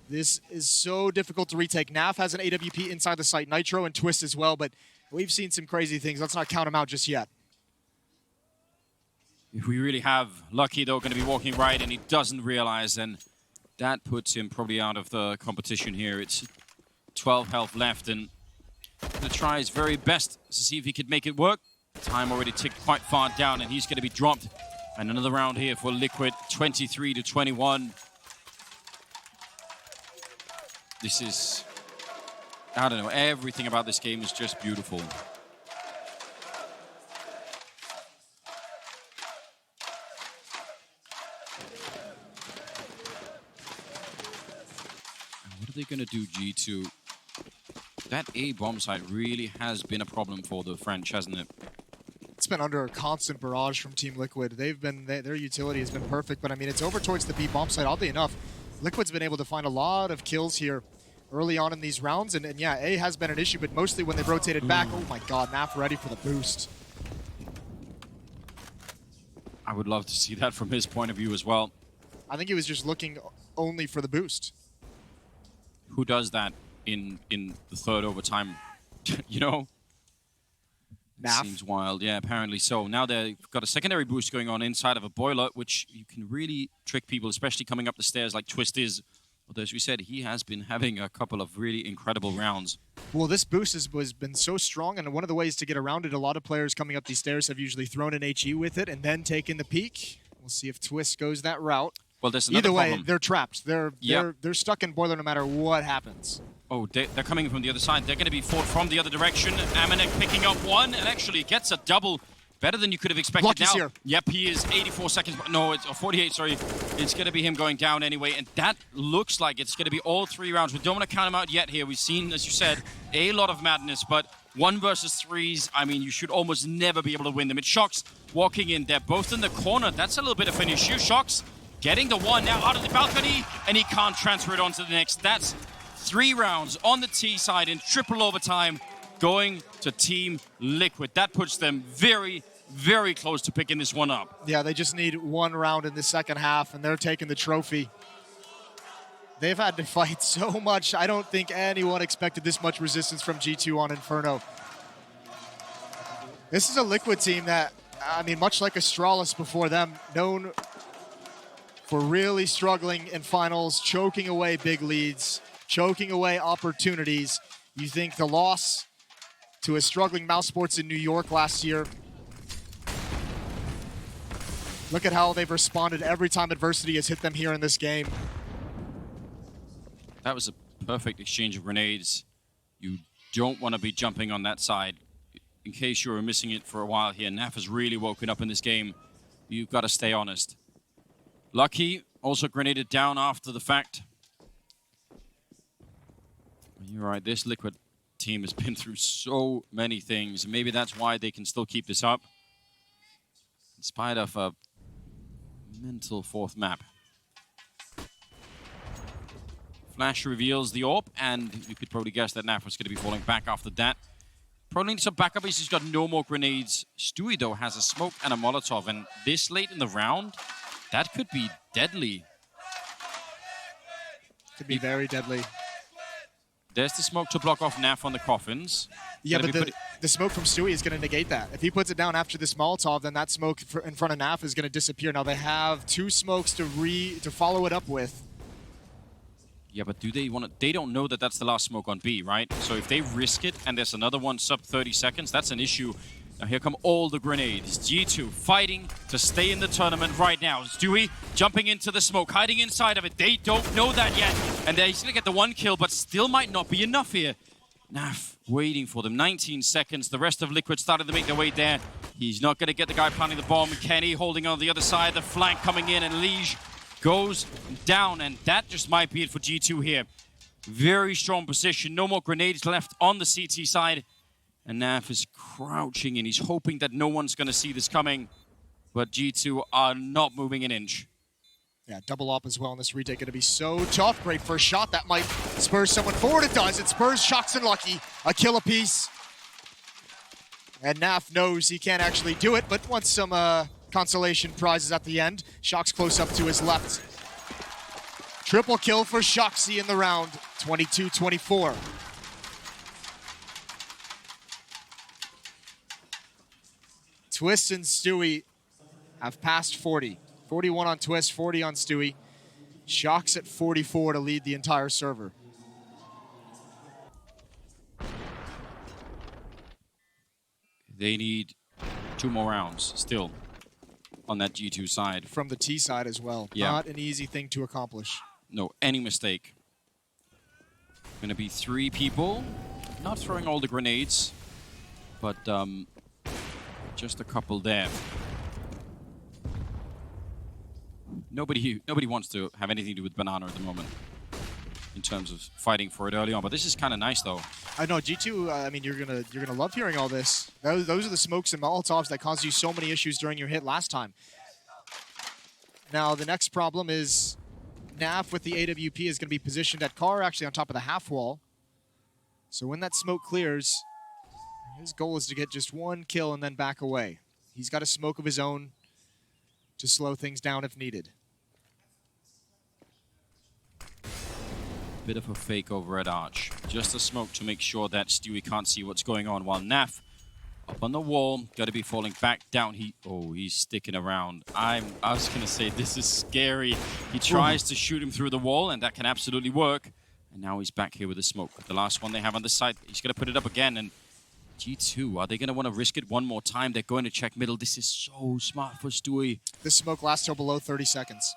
This is so difficult to retake. Naf has an AWP inside the site, Nitro and Twist as well, but we've seen some crazy things. Let's not count them out just yet. If we really have Lucky, though, going to be walking right, and he doesn't realize, and that puts him probably out of the competition here. It's 12 health left, and going to try his very best to see if he could make it work. Time already ticked quite far down, and he's going to be dropped. And another round here for Liquid, 23-21. This is, I don't know, everything about this game is just beautiful. And what are they going to do, G2? That A bomb site really has been a problem for the French, hasn't it? It's been under a constant barrage from Team Liquid. Their utility has been perfect, but I mean, it's over towards the B bomb site. Oddly enough, Liquid's been able to find a lot of kills here early on in these rounds, and yeah, A has been an issue, but mostly when they've rotated back. Oh my god, Naf ready for the boost. I would love to see that from his point of view as well. I think he was just looking only for the boost. Who does that in the third overtime? You know? Naf? Seems wild. Yeah, apparently so. Now they've got a secondary boost going on inside of a boiler, which you can really trick people, especially coming up the stairs like Twist is. Although, as we said, he has been having a couple of really incredible rounds. Well, this boost has been so strong, and one of the ways to get around it, a lot of players coming up these stairs have usually thrown an HE with it and then taken the peek. We'll see if Twist goes that route. Well, there's another problem. problem. They're trapped. They're stuck in boiler no matter what happens. Oh, they're coming from the other side. They're going to be fought from the other direction. Amanek picking up one and actually gets a double. better than you could have expected. Lucky's now. here. Yep, he is 84 seconds. No, it's 48, sorry. It's going to be him going down anyway. And that looks like it's going to be all 3 rounds. We don't want to count him out yet here. We've seen, as you said, a lot of madness. But 1 versus 3s, I mean, you should almost never be able to win them. It's Shocks walking in. They're both in the corner. That's a little bit of an issue. Shocks getting the 1 now out of the balcony. And he can't transfer it on to the next. That's 3 rounds on the T side in triple overtime going to Team Liquid. That puts them very, very close to picking this one up. Yeah, they just need 1 round in the second half, and they're taking the trophy. They've had to fight so much. I don't think anyone expected this much resistance from G2 on Inferno. This is a Liquid team that, I mean, much like Astralis before them, known for really struggling in finals, choking away big leads, choking away opportunities. You think the loss to a struggling Mouse Sports in New York last year. Look at how they've responded every time adversity has hit them here in this game. That was a perfect exchange of grenades. You don't want to be jumping on that side. In case you were missing it for a while here, NAF has really woken up in this game. You've got to stay honest. Lucky also grenaded down after the fact. You're right, this Liquid team has been through so many things. Maybe that's why they can still keep this up, in spite of a mental 4th map. Flash reveals the AWP, and you could probably guess that NAF was going to be falling back after that. Probably needs some backup. He's got no more grenades. Stewie, though, has a smoke and a Molotov, and this late in the round, that could be deadly. Could be very deadly. There's the smoke to block off NAF on the coffins. Yeah, but the smoke from Stewie is going to negate that. If he puts it down after this Molotov, then that smoke in front of NAF is going to disappear. Now they have 2 smokes to follow it up with. Yeah, but do they want to? They don't know that that's the last smoke on B, right? So if they risk it and there's another one sub 30 seconds, that's an issue. Now here come all the grenades. G2 fighting to stay in the tournament right now. Stewie jumping into the smoke, hiding inside of it. They don't know that yet. And he's going to get the 1 kill, but still might not be enough here. NAF waiting for them. 19 seconds. The rest of Liquid started to make their way there. He's not going to get the guy planting the bomb. Kenny holding on the other side. The flank coming in, and Liege goes down. And that just might be it for G2 here. Very strong position. No more grenades left on the CT side. And NAF is crouching in. He's hoping that no one's going to see this coming. But G2 are not moving an inch. Yeah, double op as well in this retake. Going to be so tough. Great first shot. That might spur someone forward. It does. It spurs Shocks and Lucky. A kill apiece. And NAF knows he can't actually do it, but wants some consolation prizes at the end. Shocks close up to his left. Triple kill for Shoxy in the round. 22-24. Twist and Stewie have passed 40. 41 on Twist, 40 on Stewie. Shocks at 44 to lead the entire server. They need 2 more rounds still on that G2 side. From the T side as well. Yeah. Not an easy thing to accomplish. No, any mistake. Gonna be 3 people. Not throwing all the grenades, but just a couple there. Nobody wants to have anything to do with Banana at the moment in terms of fighting for it early on. But this is kind of nice, though. I know G2. I mean, you're gonna love hearing all this. Those are the smokes and Molotovs that caused you so many issues during your hit last time. Now the next problem is NAF with the AWP is going to be positioned at Car, actually on top of the half wall. So when that smoke clears, his goal is to get just 1 kill and then back away. He's got a smoke of his own to slow things down if needed. Bit of a fake over at Arch. Just a smoke to make sure that Stewie can't see what's going on, while NAF up on the wall, got to be falling back down. He's sticking around. I was going to say, this is scary. He tries to shoot him through the wall, and that can absolutely work. And now he's back here with the smoke. The last one they have on the side, he's going to put it up again. And G2, are they going to want to risk it one more time? They're going to check middle. This is so smart for Stewie. This smoke lasts till below 30 seconds.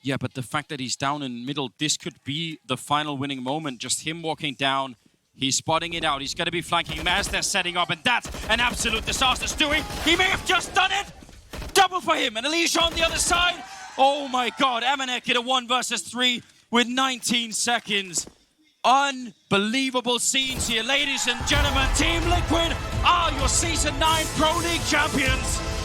Yeah, but the fact that he's down in middle, this could be the final winning moment. Just him walking down, He's spotting it out. He's going to be flanking him as they're setting up, and that's an absolute disaster. Stewie, he may have just done it. Double for him, and Alicia on the other side. Oh my God, Amanek in a 1 versus 3 with 19 seconds. Unbelievable scenes here, ladies and gentlemen. Team Liquid are your Season 9 Pro League champions.